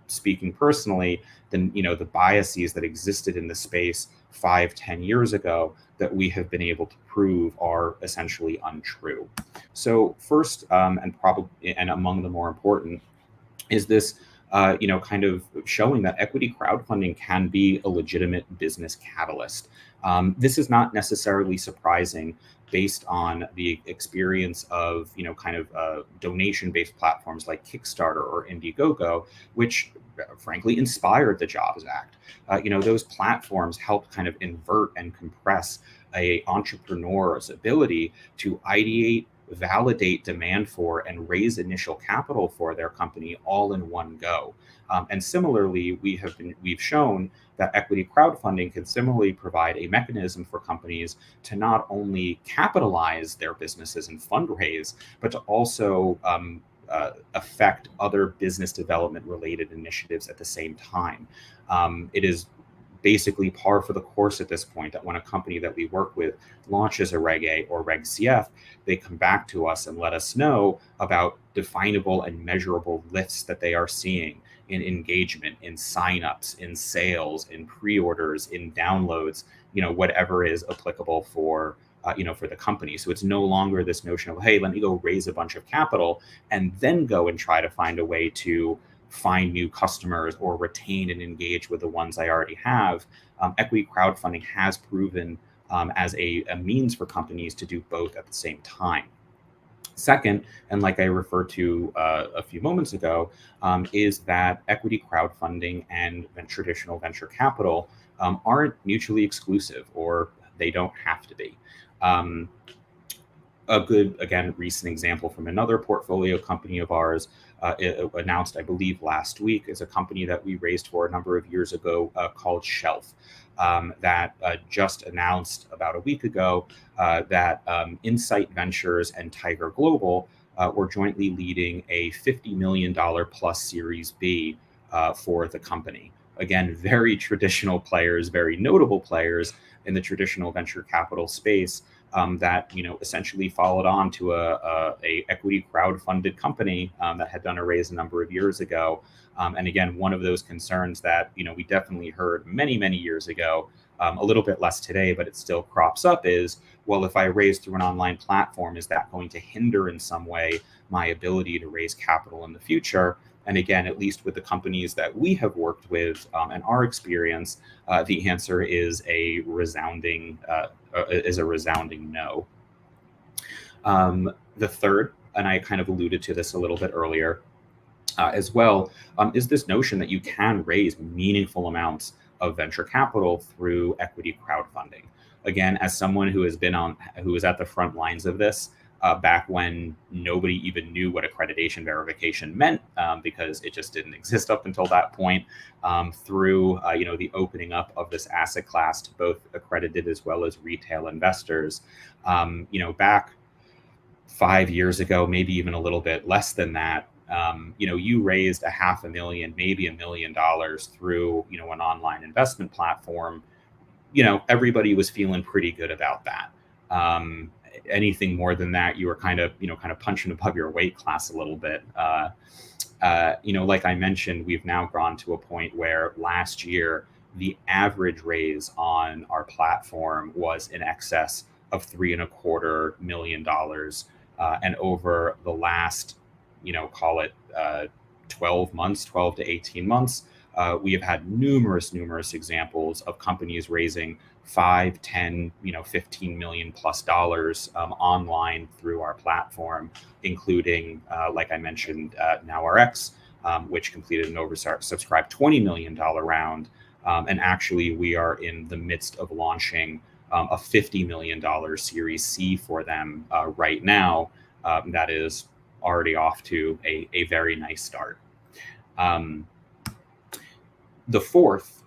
speaking personally, then, the biases that existed in the space 5-10 years ago that we have been able to prove are essentially untrue. So first, and among the more important, is this, kind of showing that equity crowdfunding can be a legitimate business catalyst. This is not necessarily surprising based on the experience of, donation-based platforms like Kickstarter or Indiegogo, which frankly inspired the Jobs Act. Those platforms help kind of invert and compress an entrepreneur's ability to ideate, validate demand for, and raise initial capital for their company all in one go. And similarly, we've shown that equity crowdfunding can similarly provide a mechanism for companies to not only capitalize their businesses and fundraise, but to also affect other business development related initiatives at the same time. It is basically par for the course at this point that when a company that we work with launches a Reg A or Reg CF, they come back to us and let us know about definable and measurable lifts that they are seeing in engagement, in signups, in sales, in pre-orders, in downloads, whatever is applicable for for the company. So it's no longer this notion of, hey, let me go raise a bunch of capital and then go and try to find a way to find new customers or retain and engage with the ones I already have. Equity crowdfunding has proven as a means for companies to do both at the same time. Second, and like I referred to a few moments ago, is that equity crowdfunding and traditional venture capital aren't mutually exclusive, or they don't have to be. A good, again, recent example from another portfolio company of ours, announced, I believe, last week, is a company that we raised for a number of years ago called Shelf, that just announced about a week ago that Insight Ventures and Tiger Global were jointly leading a $50 million plus Series B for the company. Again, very traditional players, very notable players in the traditional venture capital space, that essentially followed on to a equity crowd-funded company that had done a raise a number of years ago. And again, one of those concerns that we definitely heard many years ago, a little bit less today, but it still crops up, is, well, if I raise through an online platform, is that going to hinder in some way my ability to raise capital in the future? And again, at least with the companies that we have worked with and our experience, the answer is a resounding no. The third, and I kind of alluded to this a little bit earlier as well, is this notion that you can raise meaningful amounts of venture capital through equity crowdfunding. Again, as someone who was at the front lines of this, back when nobody even knew what accreditation verification meant, because it just didn't exist up until that point, through the opening up of this asset class to both accredited as well as retail investors. Back 5 years ago, maybe even a little bit less than that, you raised $500,000, maybe $1 million through an online investment platform. Everybody was feeling pretty good about that. Anything more than that, you were kind of punching above your weight class a little bit. Like I mentioned, we've now gone to a point where last year, the average raise on our platform was in excess of $3.25 million. And over the last, call it 12 to 18 months, we have had numerous examples of companies raising $5, $10, $15 million plus online through our platform, including, like I mentioned, NowRx, which completed an oversubscribed $20 million round. And actually, we are in the midst of launching a $50 million Series C for them right now. That is already off to a very nice start. The fourth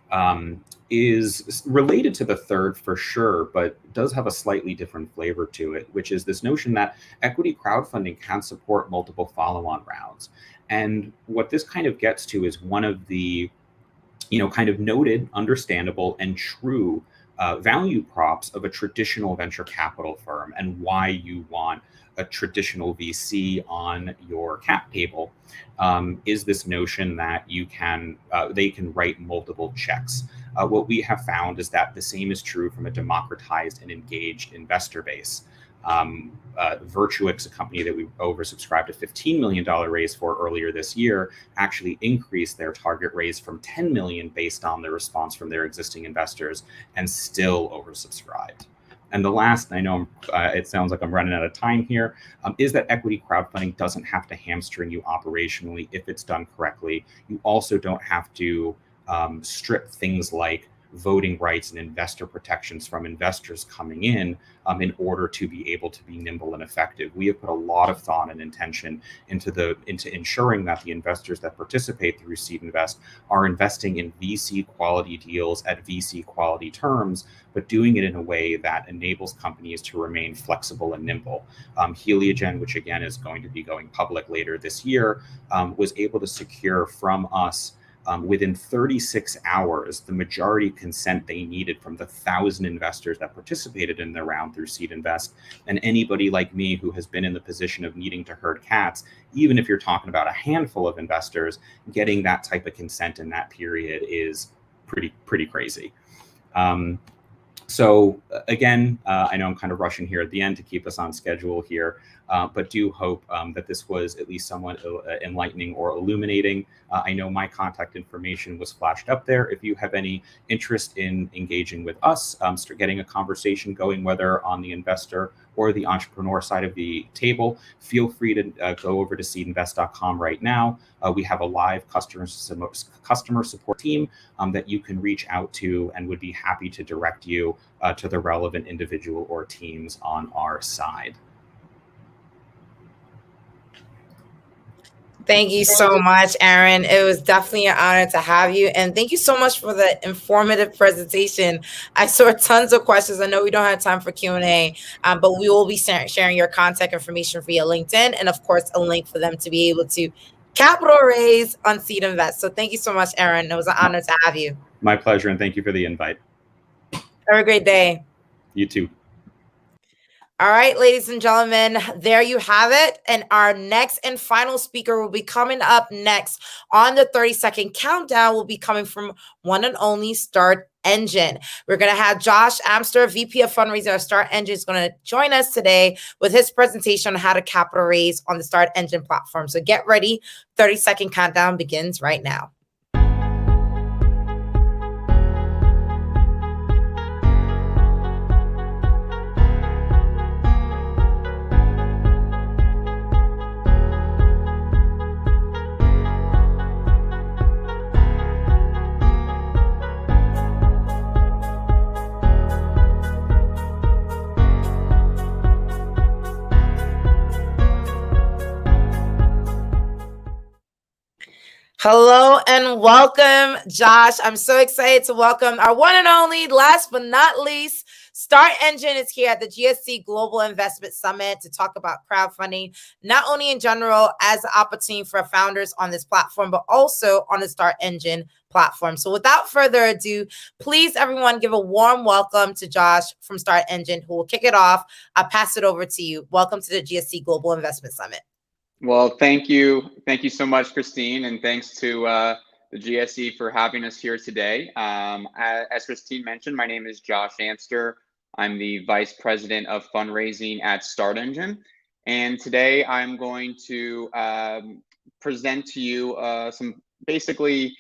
is related to the third for sure, but does have a slightly different flavor to it, which is this notion that equity crowdfunding can support multiple follow-on rounds. And what this kind of gets to is one of the, kind of noted, understandable, and true value props of a traditional venture capital firm, and why you want a traditional VC on your cap table, is this notion that they can write multiple checks. What we have found is that the same is true from a democratized and engaged investor base. Virtuix, a company that we oversubscribed a $15 million raise for earlier this year, actually increased their target raise from $10 million based on the response from their existing investors, and still oversubscribed. And the last, I know it sounds like I'm running out of time here, is that equity crowdfunding doesn't have to hamstring you operationally if it's done correctly. You also don't have to strip things like voting rights and investor protections from investors coming in order to be able to be nimble and effective. We have put a lot of thought and intention into ensuring that the investors that participate through Seed Invest are investing in VC quality deals at VC quality terms, but doing it in a way that enables companies to remain flexible and nimble. Heliogen, which again is going to be going public later this year, was able to secure from us within 36 hours, the majority consent they needed from the 1,000 investors that participated in the round through Seed Invest. And anybody like me who has been in the position of needing to herd cats, even if you're talking about a handful of investors, getting that type of consent in that period is pretty crazy. So again, I know I'm kind of rushing here at the end to keep us on schedule here, but do hope that this was at least somewhat enlightening or illuminating. I know my contact information was flashed up there. If you have any interest in engaging with us, start getting a conversation going, whether on the investor or the entrepreneur side of the table, feel free to go over to seedinvest.com right now. We have a live customer support team that you can reach out to and would be happy to direct you to the relevant individual or teams on our side. Thank you so much, Aaron. It was definitely an honor to have you. And thank you so much for the informative presentation. I saw tons of questions. I know we don't have time for Q&A, but we will be sharing your contact information via LinkedIn and, of course, a link for them to be able to capital raise on Seed Invest. So thank you so much, Aaron. It was an honor to have you. My pleasure, and thank you for the invite. Have a great day. You too. All right, ladies and gentlemen, there you have it. And our next and final speaker will be coming up next on the 30-second countdown. Will be coming from one and only Start Engine. We're going to have Josh Amster, VP of Fundraising of Start Engine, is going to join us today with his presentation on how to capital raise on the Start Engine platform. So get ready. 30-second countdown begins right now. Hello and welcome, Josh. I'm so excited to welcome our one and only, last but not least, Start Engine is here at the Gse Global Investment Summit to talk about crowdfunding, not only in general as an opportunity for founders on this platform, but also on the Start Engine platform. So without further ado, please, everyone, give a warm welcome to Josh from Start Engine, who will kick it off. I'll pass it over to you. Welcome to the Gse Global Investment Summit. Well, thank you. Thank you so much, Christine, and thanks to the Gse for having us here today. As Christine mentioned, my name is Josh Amster. I'm the Vice President of Fundraising at Start Engine. And today I'm going to present to you some basically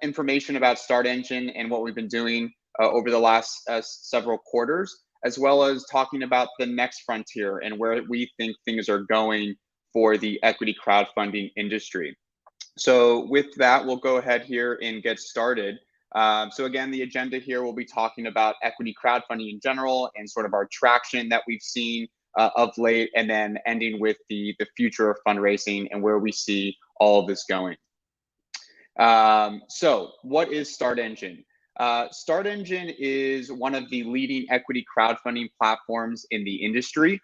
information about Start Engine and what we've been doing over the last several quarters, as well as talking about the next frontier and where we think things are going for the equity crowdfunding industry. So with that, we'll go ahead here and get started. So again, the agenda here, we'll be talking about equity crowdfunding in general and sort of our traction that we've seen of late, and then ending with the future of fundraising and where we see all of this going. So what is Start Engine? Start Engine is one of the leading equity crowdfunding platforms in the industry.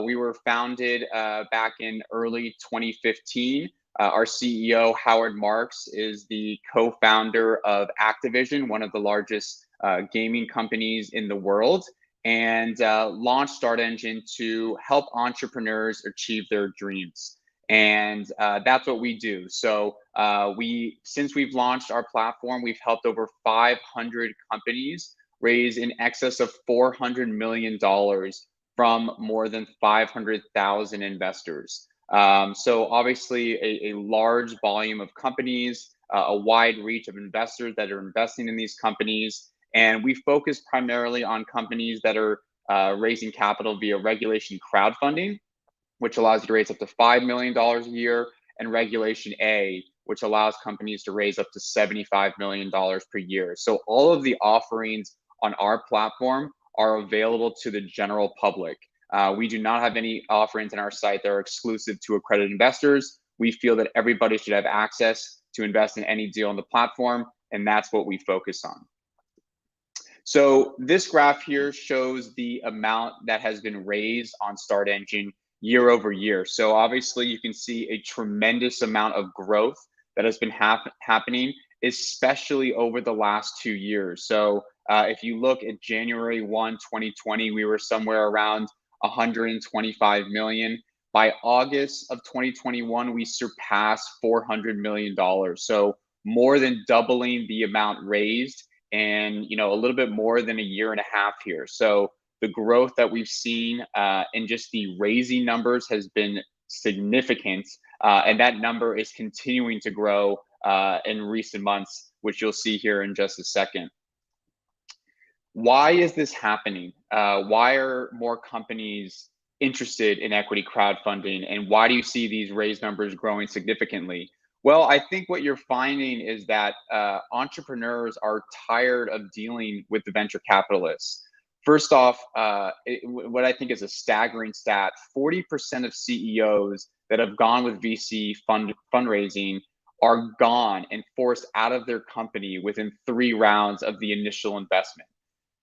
We were founded back in early 2015. Our CEO, Howard Marks, is the co-founder of Activision, one of the largest gaming companies in the world, and launched Start Engine to help entrepreneurs achieve their dreams. And that's what we do. So since we've launched our platform, we've helped over 500 companies raise in excess of $400 million from more than 500,000 investors. So obviously a large volume of companies, a wide reach of investors that are investing in these companies. And we focus primarily on companies that are raising capital via regulation crowdfunding, which allows you to raise up to $5 million a year, and Regulation A, which allows companies to raise up to $75 million per year. So all of the offerings on our platform are available to the general public. We do not have any offerings on our site that are exclusive to accredited investors. We feel that everybody should have access to invest in any deal on the platform, and that's what we focus on. So this graph here shows the amount that has been raised on Start Engine year over year. So obviously you can see a tremendous amount of growth that has been happening, especially over the last 2 years. So if you look at January 1, 2020, we were somewhere around 125 million. By August of 2021, we surpassed $400 million. So more than doubling the amount raised in, you know, a little bit more than a year and a half here. So the growth that we've seen in just the raising numbers has been significant, and that number is continuing to grow in recent months, which you'll see here in just a second. Why is this happening? Why are more companies interested in equity crowdfunding, and why do you see these raise numbers growing significantly? Well, I think what you're finding is that entrepreneurs are tired of dealing with the venture capitalists. First off, what I think is a staggering stat, 40% of CEOs that have gone with VC fundraising are gone and forced out of their company within 3 rounds of the initial investment.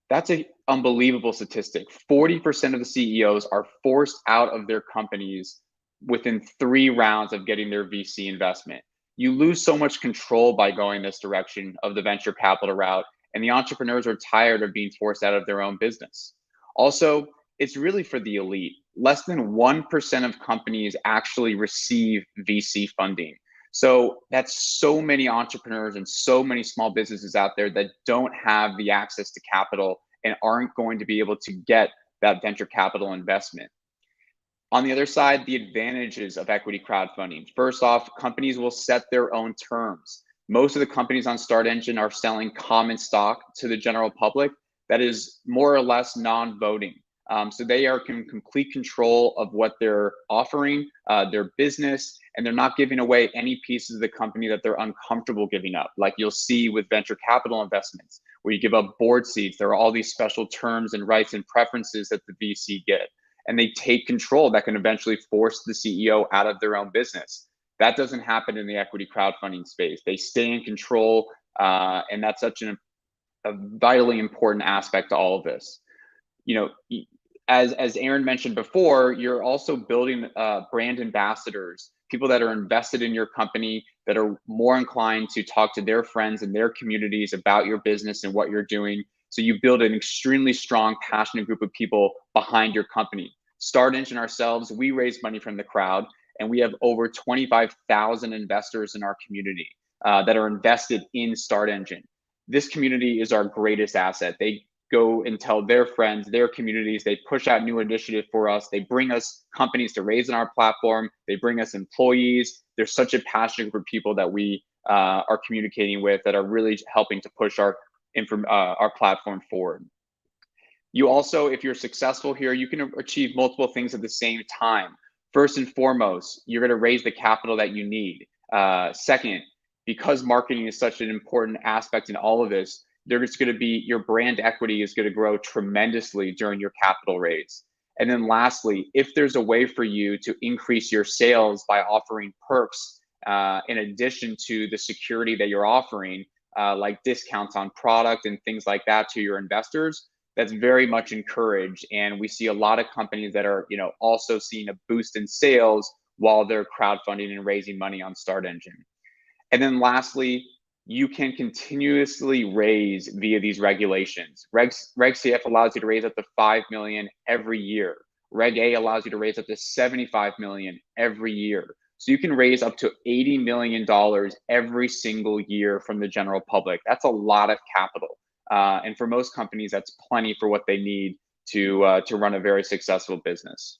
That's an unbelievable statistic. 40% of the CEOs are forced out of their companies within 3 rounds of getting their VC investment. You lose so much control by going this direction of the venture capital route, and the entrepreneurs are tired of being forced out of their own business. Also, it's really for the elite. Less than 1% of companies actually receive VC funding. So that's so many entrepreneurs and so many small businesses out there that don't have the access to capital and aren't going to be able to get that venture capital investment. On the other side, the advantages of equity crowdfunding. First off, companies will set their own terms. Most of the companies on StartEngine are selling common stock to the general public that is more or less non-voting. So they are in complete control of what they're offering, their business, and they're not giving away any pieces of the company that they're uncomfortable giving up. Like you'll see with venture capital investments, where you give up board seats, there are all these special terms and rights and preferences that the VC get. And they take control that can eventually force the CEO out of their own business. That doesn't happen in the equity crowdfunding space. They stay in control, and that's such a vitally important aspect to all of this. You know, as Aaron mentioned before, you're also building brand ambassadors, people that are invested in your company, that are more inclined to talk to their friends and their communities about your business and what you're doing. So you build an extremely strong, passionate group of people behind your company. StartEngine ourselves, we raise money from the crowd, and we have over 25,000 investors in our community that are invested in StartEngine. This community is our greatest asset. They go and tell their friends, their communities, they push out new initiatives for us. They bring us companies to raise on our platform. They bring us employees. There's such a passionate group of people that we are communicating with that are really helping to push our platform forward. You also, if you're successful here, you can achieve multiple things at the same time. First and foremost, you're going to raise the capital that you need. Second, because marketing is such an important aspect in all of this, there's going to be your brand equity is going to grow tremendously during your capital raise. And then lastly, if there's a way for you to increase your sales by offering perks in addition to the security that you're offering, like discounts on product and things like that to your investors, that's very much encouraged. And we see a lot of companies that are, you know, also seeing a boost in sales while they're crowdfunding and raising money on StartEngine. And then lastly, you can continuously raise via these regulations. Reg CF allows you to raise up to 5 million every year. Reg A allows you to raise up to 75 million every year. So you can raise up to $80 million every single year from the general public. That's a lot of capital. And for most companies, that's plenty for what they need to run a very successful business.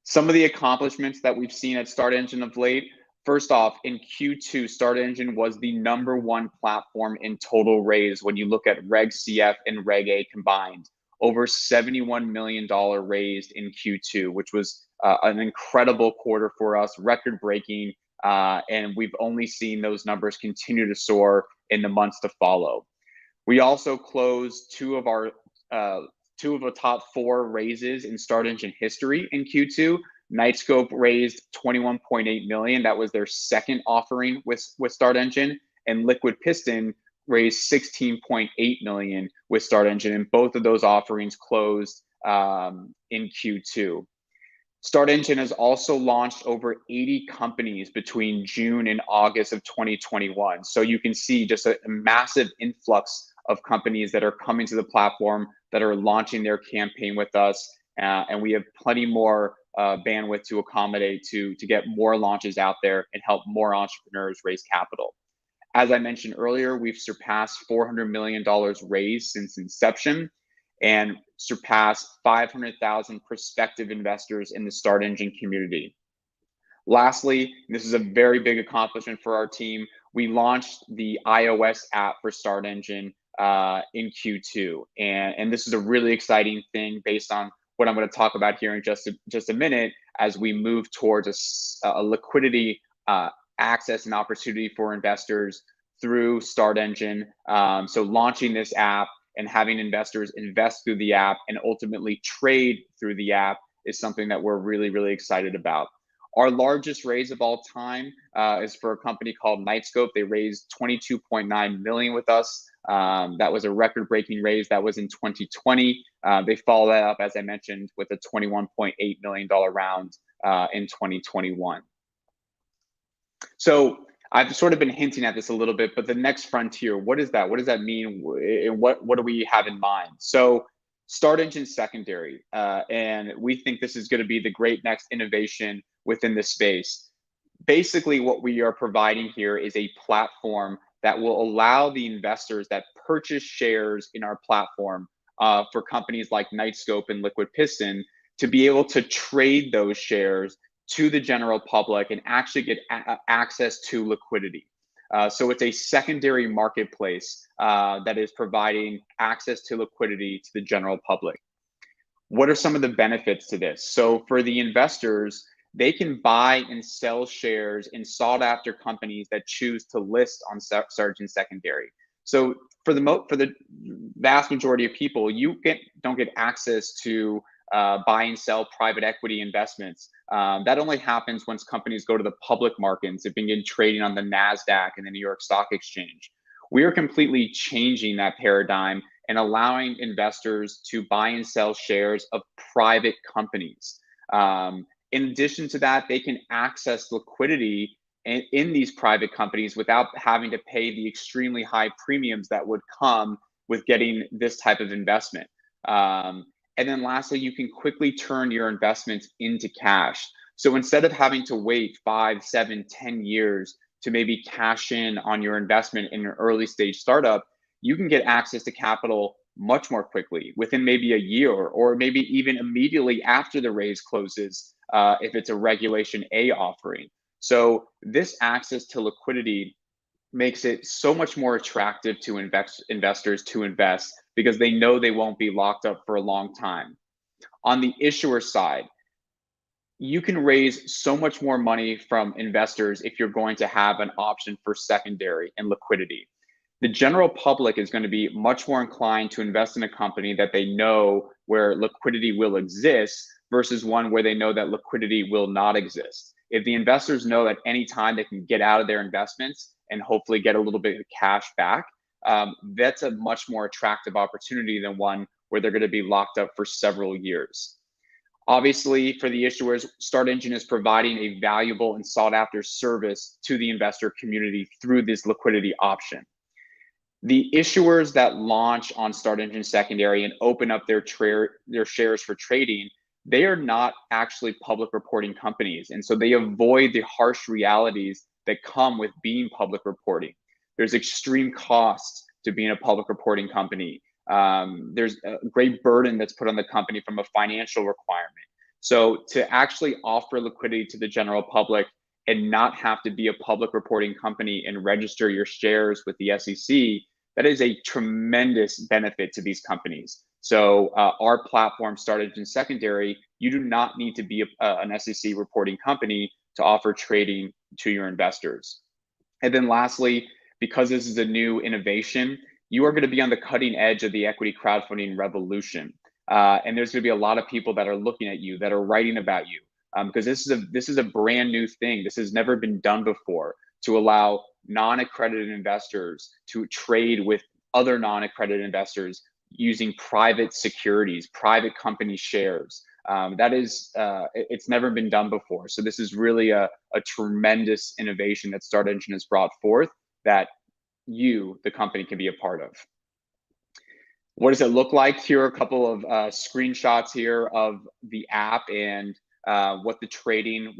Some of the accomplishments that we've seen at StartEngine of late. First off, in Q2, StartEngine was the #1 platform in total raise when you look at Reg CF and Reg A combined. Over $71 million raised in Q2, which was an incredible quarter for us, record-breaking, and we've only seen those numbers continue to soar in the months to follow. We also closed two of the top 4 raises in StartEngine history in Q2. Nightscope raised $21.8 million. That was their second offering with StartEngine, and Liquid Piston raised $16.8 million with StartEngine, and both of those offerings closed in Q2. StartEngine has also launched over 80 companies between June and August of 2021. So you can see just a massive influx of companies that are coming to the platform, that are launching their campaign with us, and we have plenty more bandwidth to accommodate to get more launches out there and help more entrepreneurs raise capital. As I mentioned earlier, we've surpassed $400 million raised since inception and surpassed 500,000 prospective investors in the Start Engine community. Lastly, this is a very big accomplishment for our team. We launched the iOS app for Start Engine in Q2, and this is a really exciting thing based on what I'm going to talk about here in just a minute as we move towards a liquidity access and opportunity for investors through Start Engine. So launching this app and having investors invest through the app and ultimately trade through the app is something that we're really, really excited about. Our largest raise of all time is for a company called Nightscope. They raised $22.9 million with us. That was a record-breaking raise. That was in 2020. They followed that up, as I mentioned, with a $21.8 million round in 2021. So I've sort of been hinting at this a little bit, but the next frontier, what is that? What does that mean? And what do we have in mind? So Start Engine secondary, and we think this is going to be the great next innovation within this space. Basically, what we are providing here is a platform that will allow the investors that purchase shares in our platform for companies like Nightscope and Liquid Piston to be able to trade those shares to the general public and actually get access to liquidity. So it's a secondary marketplace that is providing access to liquidity to the general public. What are some of the benefits to this? So for the investors, they can buy and sell shares in sought after companies that choose to list on Start Engine secondary. So for the vast majority of people, you don't get access to buy and sell private equity investments. That only happens once companies go to the public markets and begin trading on the NASDAQ and the New York Stock Exchange. We are completely changing that paradigm and allowing investors to buy and sell shares of private companies. In addition to that, they can access liquidity in these private companies without having to pay the extremely high premiums that would come with getting this type of investment. And then lastly, you can quickly turn your investments into cash. So instead of having to wait 5, 7, 10 years to maybe cash in on your investment in an early stage startup, you can get access to capital much more quickly within maybe a year or maybe even immediately after the raise closes if it's a Regulation A offering. So this access to liquidity makes it so much more attractive to investors to invest because they know they won't be locked up for a long time. On the issuer side, you can raise so much more money from investors if you're going to have an option for secondary and liquidity. The general public is going to be much more inclined to invest in a company that they know where liquidity will exist versus one where they know that liquidity will not exist. If the investors know at any time they can get out of their investments and hopefully get a little bit of cash back, that's a much more attractive opportunity than one where they're going to be locked up for several years. Obviously, for the issuers, Start Engine is providing a valuable and sought after service to the investor community through this liquidity option. The issuers that launch on Start Engine secondary and open up their shares for trading, they are not actually public reporting companies. And so they avoid the harsh realities that come with being public reporting. There's extreme costs to being a public reporting company. There's a great burden that's put on the company from a financial requirement. So to actually offer liquidity to the general public and not have to be a public reporting company and register your shares with the SEC, that is a tremendous benefit to these companies. So our platform, Start Engine secondary, you do not need to be an SEC reporting company to offer trading to your investors. And then lastly, because this is a new innovation, you are going to be on the cutting edge of the equity crowdfunding revolution. And there's going to be a lot of people that are looking at you, that are writing about you, because this is a brand new thing. This has never been done before, to allow non-accredited investors to trade with other non-accredited investors using private securities, private company shares. It's never been done before. So this is really a tremendous innovation that Start Engine has brought forth that you, the company, can be a part of. What does it look like? Here are a couple of screenshots here of the app and what the trading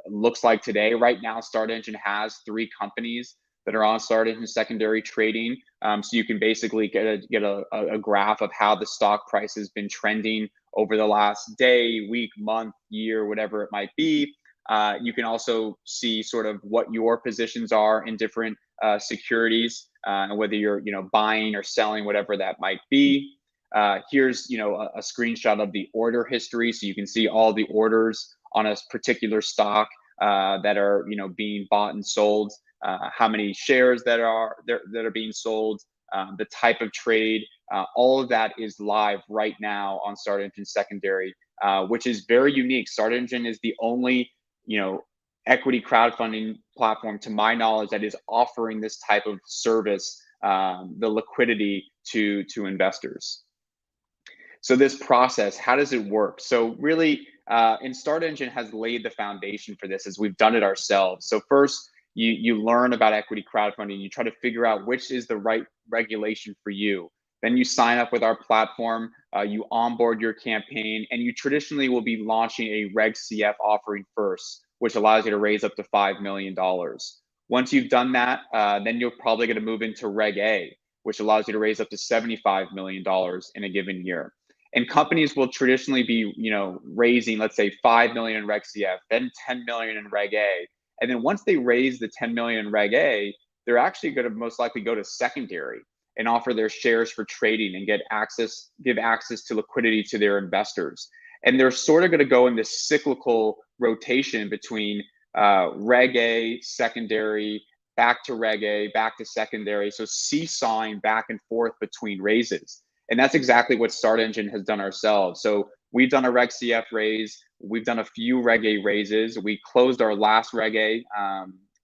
looks like today. Right now, Start Engine has 3 companies that are on Start Engine secondary trading. So you can basically get a graph of how the stock price has been trending over the last day, week, month, year, whatever it might be. You can also see sort of what your positions are in different securities, and whether you're buying or selling, whatever that might be. Here's a screenshot of the order history, so you can see all the orders on a particular stock that are being bought and sold, how many shares that are being sold, the type of trade. All of that is live right now on Start Engine secondary, which is very unique. Start Engine is the only equity crowdfunding platform, to my knowledge, that is offering this type of service, the liquidity to investors. So this process, how does it work? So really, and Start Engine has laid the foundation for this, as we've done it ourselves. So first, you learn about equity crowdfunding. You try to figure out which is the right regulation for you. Then you sign up with our platform, you onboard your campaign, and you traditionally will be launching a Reg CF offering first, which allows you to raise up to $5 million. Once you've done that, then you're probably going to move into Reg A, which allows you to raise up to $75 million in a given year. And companies will traditionally be, raising, let's say, 5 million in Reg CF, then 10 million in Reg A. And then once they raise the 10 million in Reg A, they're actually going to most likely go to secondary and offer their shares for trading and give access to liquidity to their investors. And they're sort of going to go in this cyclical rotation between Reg A, secondary, back to Reg A, back to secondary. So seesawing back and forth between raises. And that's exactly what Start Engine has done ourselves. So we've done a Reg CF raise. We've done a few Reg A raises. We closed our last Reg A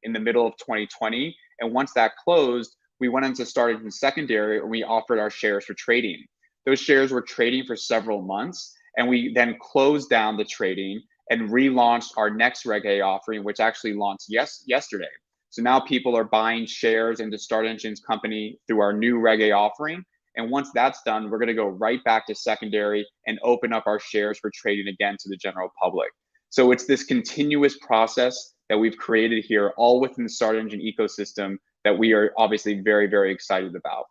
in the middle of 2020. And once that closed, we went into Start Engine secondary, and we offered our shares for trading. Those shares were trading for several months, and we then closed down the trading and relaunched our next Reg A offering, which actually launched yesterday. So now people are buying shares into Start Engine's company through our new Reg A offering. And once that's done, we're going to go right back to secondary and open up our shares for trading again to the general public. So it's this continuous process that we've created here, all within the Start Engine ecosystem, that we are obviously very, very excited about.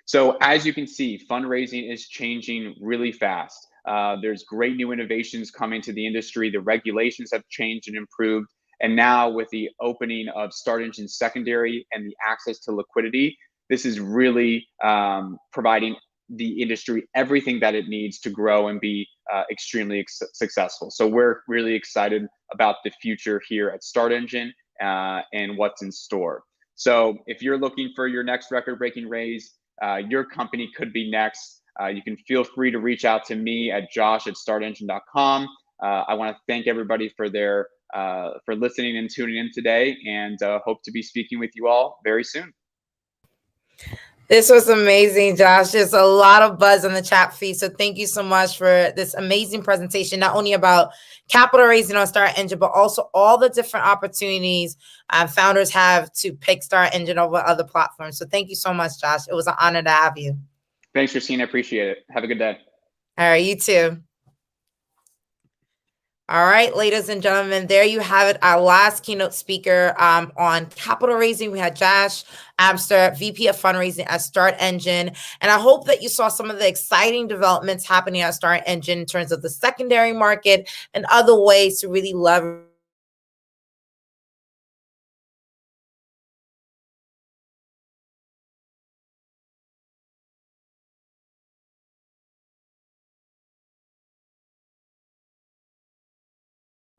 So as you can see, fundraising is changing really fast. There's great new innovations coming to the industry. The regulations have changed and improved. And now with the opening of Start Engine secondary and the access to liquidity, this is really providing the industry everything that it needs to grow and be extremely successful. So we're really excited about the future here at Start Engine and what's in store. So if you're looking for your next record-breaking raise, your company could be next. You can feel free to reach out to me at josh@startengine.com. I want to thank everybody for listening and tuning in today, and hope to be speaking with you all very soon. This was amazing, Josh. There's a lot of buzz on the chat feed. So thank you so much for this amazing presentation, not only about capital raising on Start Engine, but also all the different opportunities founders have to pick Start Engine over other platforms. So thank you so much, Josh. It was an honor to have you. Thanks, Christine. I appreciate it. Have a good day. All right, you too. All right, ladies and gentlemen, there you have it. Our last keynote speaker on capital raising. We had Josh Amster, VP of Fundraising at Start Engine. And I hope that you saw some of the exciting developments happening at Start Engine in terms of the secondary market and other ways to really leverage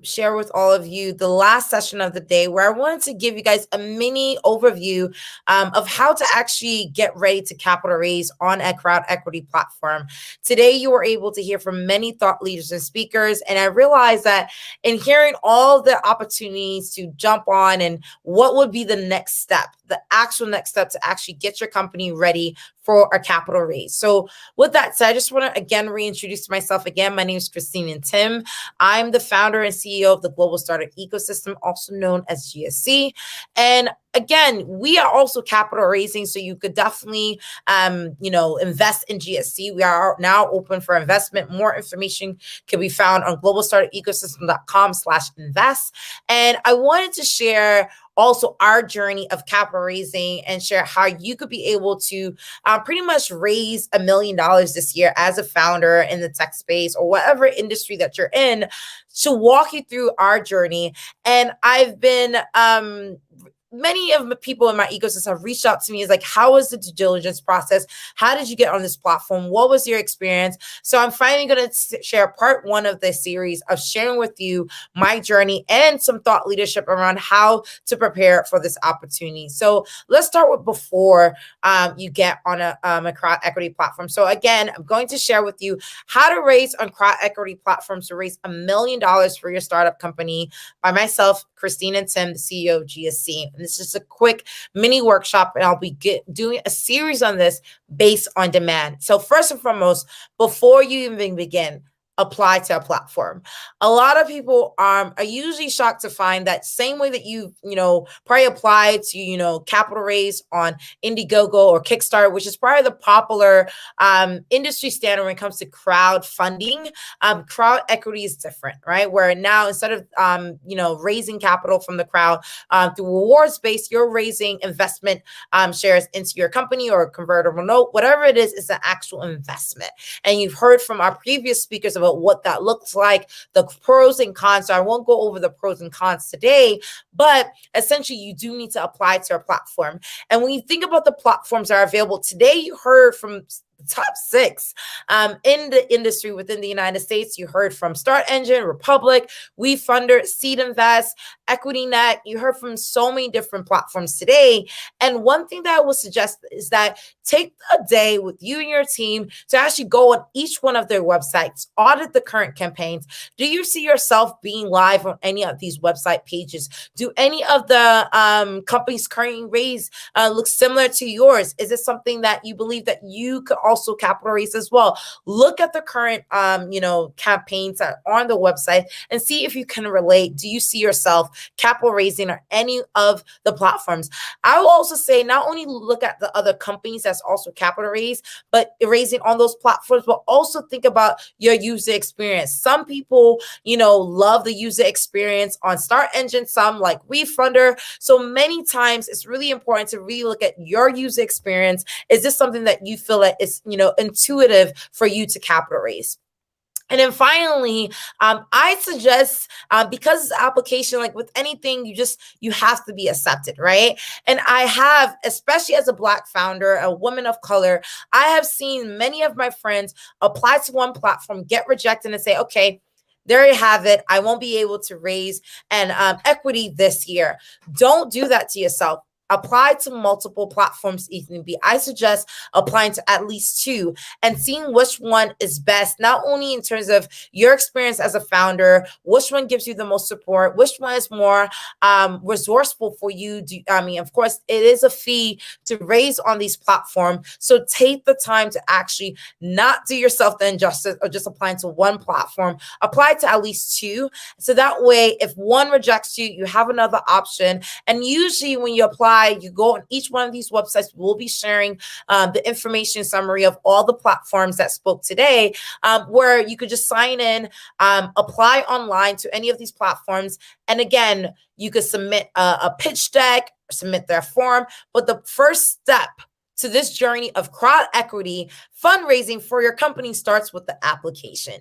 share with all of you the last session of the day, where I wanted to give you guys a mini overview of how to actually get ready to capital raise on a crowd equity platform. Today, you were able to hear from many thought leaders and speakers, and I realized that in hearing all the opportunities to jump on and what would be the next step, the actual next step to actually get your company ready for a capital raise. So with that said, I just want to again reintroduce myself again. My name is Christine and Tim. I'm the founder and CEO of the Global Startup Ecosystem, also known as GSE. And again, we are also capital raising, so you could definitely, invest in GSE. We are now open for investment. More information can be found on globalstartupecosystem.com/invest. And I wanted to share also our journey of capital raising and share how you could be able to pretty much raise $1 million this year as a founder in the tech space or whatever industry that you're in, to walk you through our journey. And I've been many of the people in my ecosystem have reached out to me is like, how was the due diligence process? How did you get on this platform? What was your experience? So I'm finally going to share part 1 of this series of sharing with you my journey and some thought leadership around how to prepare for this opportunity. So let's start with before you get on a crowd equity platform. So again, I'm going to share with you how to raise on crowd equity platforms to raise $1 million for your startup company by myself, Christine and Tim, the CEO of Gse. And this is just a quick mini workshop, and I'll be doing a series on this based on demand. So first and foremost, before you even begin, apply to a platform. A lot of people are usually shocked to find that same way that you probably applied to, capital raise on Indiegogo or Kickstarter, which is probably the popular industry standard when it comes to crowdfunding. Crowd equity is different, right? Where now instead of, raising capital from the crowd through rewards based, you're raising investment shares into your company or a convertible note, whatever it is an actual investment. And you've heard from our previous speakers about what that looks like, the pros and cons. So I won't go over the pros and cons today, but essentially you do need to apply to our platform. And when you think about the platforms that are available today, you heard from the top 6 in the industry within the United States. You heard from Start Engine, Republic, WeFunder, Seed Invest, EquityNet. You heard from so many different platforms today. And one thing that I would suggest is that take a day with you and your team to actually go on each one of their websites, audit the current campaigns. Do you see yourself being live on any of these website pages? Do any of the companies currently raised look similar to yours? Is it something that you believe that you could also capital raise as well? Look at the current, campaigns that are on the website and see if you can relate. Do you see yourself capital raising on any of the platforms? I will also say not only look at the other companies that's also capital raised, but raising on those platforms, but also think about your user experience. Some people, love the user experience on Start Engine, some like WeFunder. So many times it's really important to really look at your user experience. Is this something that you feel that is, intuitive for you to capital raise? And then finally, I suggest, because application, like with anything, you have to be accepted, right? And I have, especially as a Black founder, a woman of color, I have seen many of my friends apply to one platform, get rejected and say, okay, there you have it. I won't be able to raise an equity this year. Don't do that to yourself. Apply to multiple platforms if need be. I suggest applying to at least 2 and seeing which one is best, not only in terms of your experience as a founder, which one gives you the most support, which one is more resourceful for you. Of course, it is a fee to raise on these platforms. So take the time to actually not do yourself the injustice of just applying to one platform. Apply to at least 2. So that way, if one rejects you, you have another option. And usually when you apply, you go on each one of these websites. We'll be sharing the information summary of all the platforms that spoke today, where you could just sign in, apply online to any of these platforms. And again, you could submit a pitch deck, submit their form. But the first step to this journey of crowd equity fundraising for your company starts with the application.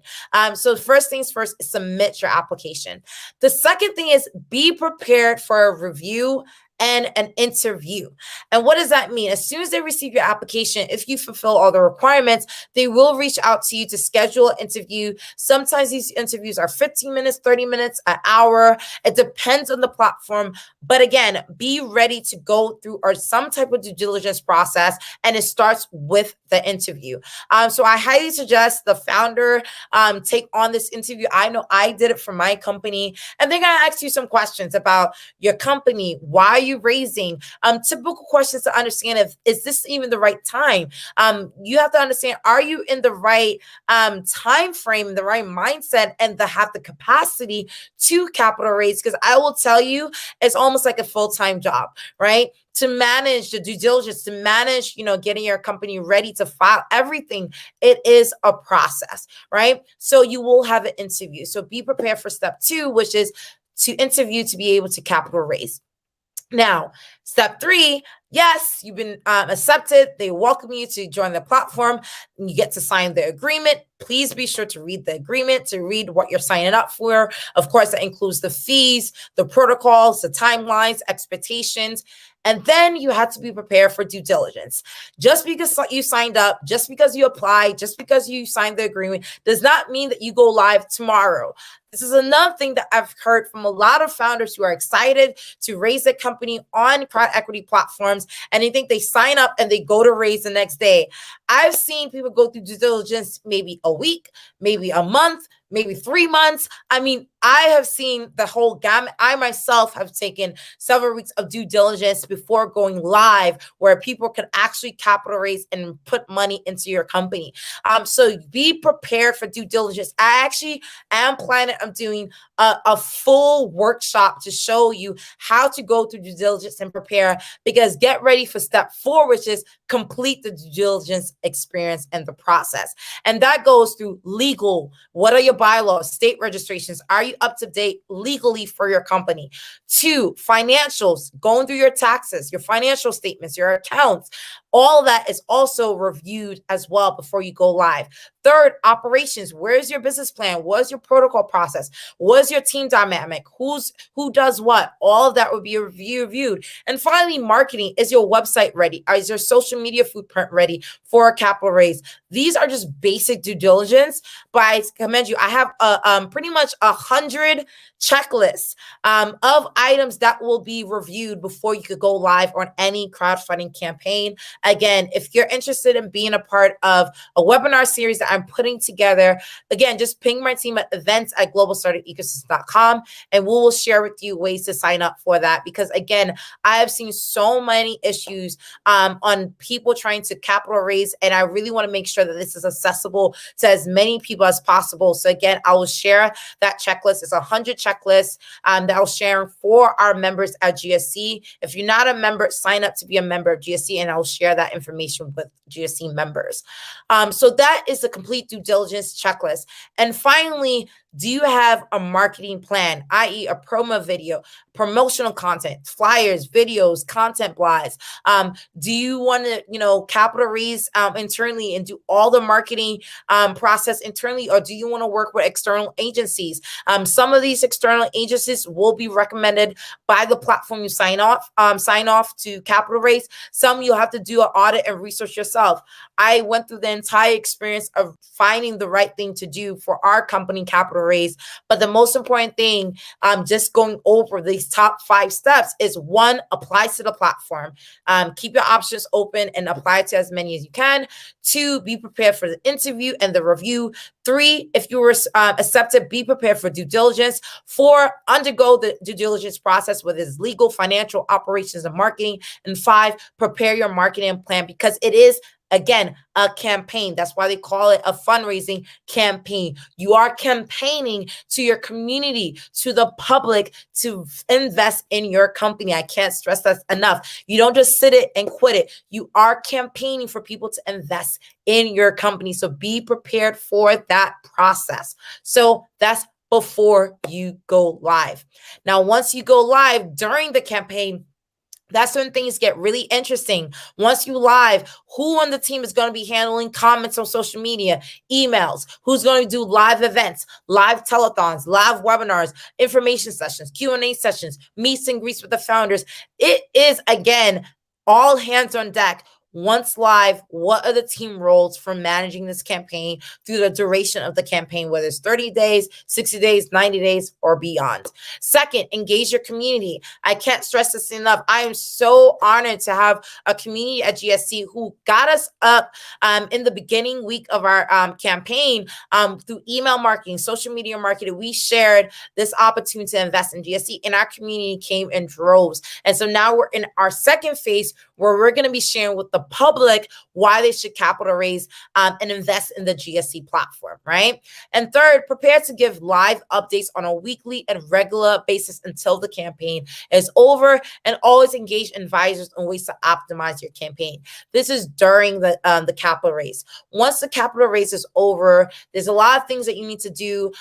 So first things first, submit your application. The second thing is be prepared for a review and an interview. And what does that mean? As soon as they receive your application, if you fulfill all the requirements, they will reach out to you to schedule an interview. Sometimes these interviews are 15 minutes, 30 minutes, an hour. It depends on the platform. But again, be ready to go through or some type of due diligence process, and it starts with the interview. So I highly suggest the founder take on this interview. I know I did it for my company, and they're going to ask you some questions about your company. Why are you raising? Typical questions to understand is this even the right time? You have to understand, are you in the right time frame, the right mindset, and have the capacity to capital raise? Because I will tell you, it's almost like a full-time job, right? To manage the due diligence, to manage, getting your company ready to file everything. It is a process, right? So you will have an interview. So be prepared for step 2, which is to interview to be able to capital raise. Now, step 3, yes, you've been accepted. They welcome you to join the platform. You get to sign the agreement. Please be sure to read the agreement, to read what you're signing up for. Of course, that includes the fees, the protocols, the timelines, expectations. And then you have to be prepared for due diligence. Just because you signed up, just because you applied, just because you signed the agreement does not mean that you go live tomorrow. This is another thing that I've heard from a lot of founders who are excited to raise a company on crowd equity platforms, and they think they sign up and they go to raise the next day. I've seen people go through due diligence maybe a week, maybe a month, maybe 3 months. I mean, I have seen the whole gamut. I myself have taken several weeks of due diligence before going live, where people can actually capital raise and put money into your company. So be prepared for due diligence. I actually am planning on doing a full workshop to show you how to go through due diligence and prepare, because get ready for step 4, which is complete the due diligence experience and the process. And that goes through legal. What are your bylaws, state registrations? Are you up to date legally for your company? 2, financials, going through your taxes, your financial statements, your accounts. All that is also reviewed as well before you go live. 3rd, operations. Where's your business plan? What's your protocol process? What's your team dynamic? Who does what? All of that will be reviewed. And finally, marketing. Is your website ready? Is your social media footprint ready for a capital raise? These are just basic due diligence, but I commend you. I have pretty much 100 checklists of items that will be reviewed before you could go live on any crowdfunding campaign. Again, if you're interested in being a part of a webinar series that I'm putting together, again, just ping my team at events@globalstartupecosystem.com, and we will share with you ways to sign up for that. Because again, I have seen so many issues on people trying to capital raise, and I really want to make sure that this is accessible to as many people as possible. So again, I will share that checklist. It's 100 checklists that I'll share for our members at GSC. If you're not a member, sign up to be a member of GSC, and I'll share that information with GSC members. So that is the complete due diligence checklist. And finally, do you have a marketing plan, i.e. a promo video, promotional content, flyers, videos, content blogs? Do you want to, capital raise internally and do all the marketing process internally, or do you want to work with external agencies? Some of these external agencies will be recommended by the platform you sign off to capital raise. Some you'll have to do an audit and research yourself. I went through the entire experience of finding the right thing to do for our company capital raise. But the most important thing, just going over these top 5 steps, is 1, apply to the platform. Keep your options open and apply to as many as you can. 2, be prepared for the interview and the review. 3, if you were accepted, be prepared for due diligence. 4, undergo the due diligence process, whether it's legal, financial, operations, and marketing. And 5, prepare your marketing plan, because it is, again, a campaign. That's why they call it a fundraising campaign. You are campaigning to your community, to the public, to invest in your company. I can't stress that enough. You don't just sit it and quit it. You are campaigning for people to invest in your company. So be prepared for that process. So that's before you go live. Now, once you go live during the campaign, that's when things get really interesting. Once you live, who on the team is going to be handling comments on social media, emails? Who's going to do live events, live telethons, live webinars, information sessions, Q&A sessions, meets and greets with the founders? It is, again, all hands on deck. Once live, what are the team roles for managing this campaign through the duration of the campaign, whether it's 30 days, 60 days, 90 days, or beyond? Second, engage your community. I can't stress this enough. I am so honored to have a community at GSC who got us up in the beginning week of our campaign through email marketing, social media marketing. We shared this opportunity to invest in GSC, and our community came in droves. And so now we're in our second phase, where we're going to be sharing with the public why they should capital raise and invest in the GSC platform, right? And third, prepare to give live updates on a weekly and regular basis until the campaign is over, and always engage advisors on ways to optimize your campaign. This is during the capital raise. Once the capital raise is over, there's a lot of things that you need to do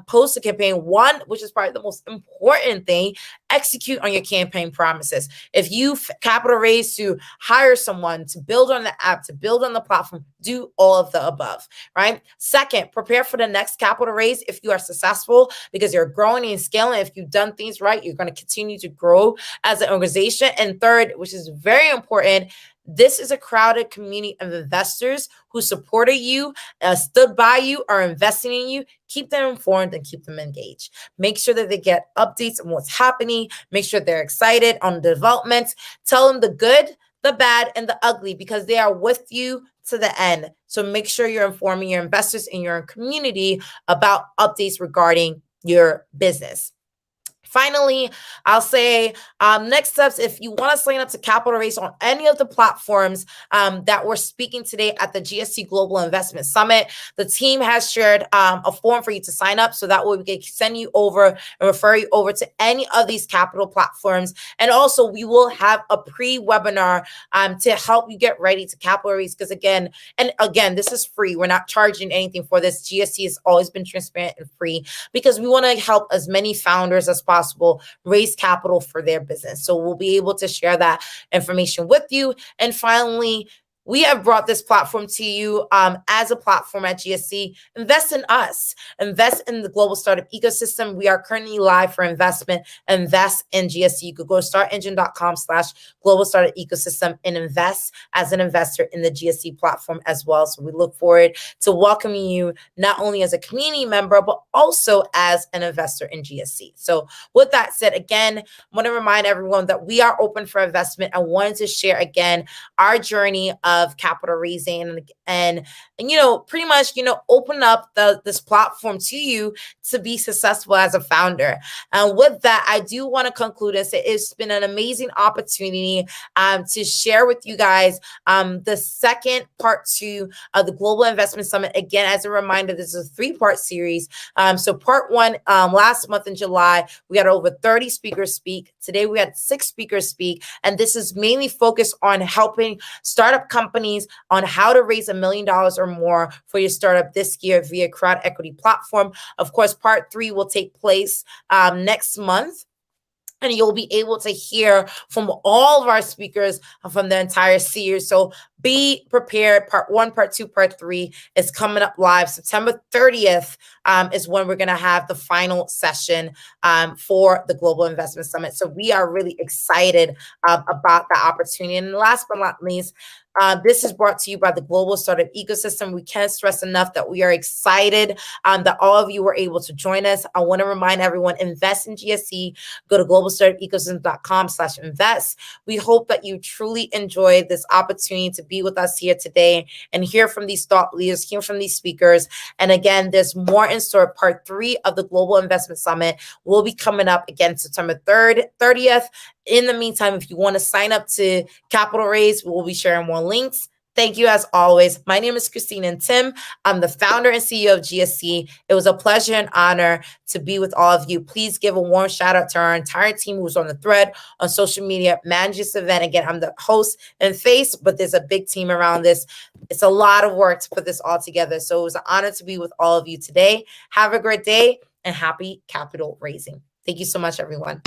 post the campaign. One, which is probably the most important thing, execute on your campaign promises. If you capital raise to hire someone, to build on the app, to build on the platform, do all of the above, right? Second, prepare for the next capital raise if you are successful, because you're growing and scaling. If you've done things right, you're going to continue to grow as an organization. And third, which is very important, this is a crowded community of investors who supported you, stood by you, are investing in you. Keep them informed and keep them engaged. Make sure that they get updates on what's happening. Make sure they're excited on the developments. Tell them the good, the bad, and the ugly, because they are with you to the end. So make sure you're informing your investors in your community about updates regarding your business. Finally, I'll say next steps, if you want to sign up to capital raise on any of the platforms that we're speaking today at the GSC Global Investment Summit, the team has shared a form for you to sign up, so that way we can send you over and refer you over to any of these capital platforms. And also we will have a pre-webinar to help you get ready to capital raise, because again, this is free. We're not charging anything for this. GSC has always been transparent and free, because we want to help as many founders as possible raise capital for their business. So we'll be able to share that information with you. And finally, we have brought this platform to you as a platform at GSC. Invest in us. Invest in the global startup ecosystem. We are currently live for investment. Invest in GSC. You could go to startengine.com/global startup ecosystem and invest as an investor in the GSC platform as well. So we look forward to welcoming you not only as a community member, but also as an investor in GSC. So with that said, again, I want to remind everyone that we are open for investment. I wanted to share again our journey of capital raising and pretty much, open up this platform to you to be successful as a founder. And with that, I do want to conclude and say it's been an amazing opportunity to share with you guys the second part 2 of the Global Investment Summit. Again, as a reminder, this is a 3-part series. So part 1, last month in July, we had over 30 speakers speak. Today, we had 6 speakers speak. And this is mainly focused on helping startup companies on how to raise $1 million or more for your startup this year via crowd equity platform. Of course, part 3 will take place next month. And you'll be able to hear from all of our speakers from the entire series. So be prepared. Part 1, part 2, part 3 is coming up live. September 30th is when we're going to have the final session for the Global Investment Summit. So we are really excited about the opportunity. And last but not least, this is brought to you by the Global Startup Ecosystem. We can't stress enough that we are excited that all of you were able to join us. I want to remind everyone, invest in GSC. Go to globalstartupecosystem.com/invest. We hope that you truly enjoyed this opportunity to be with us here today and hear from these thought leaders, hear from these speakers. And again, there's more in store. Part 3 of the Global Investment Summit will be coming up again September 30th. In the meantime, if you want to sign up to capital raise, we'll be sharing more links. Thank you as always. My name is Christine and Tim. I'm the founder and CEO of GSC. It was a pleasure and honor to be with all of you. Please give a warm shout out to our entire team who's on the thread on social media, manage this event. Again, I'm the host and face, but there's a big team around this. It's a lot of work to put this all together. So it was an honor to be with all of you today. Have a great day and happy capital raising. Thank you so much, everyone.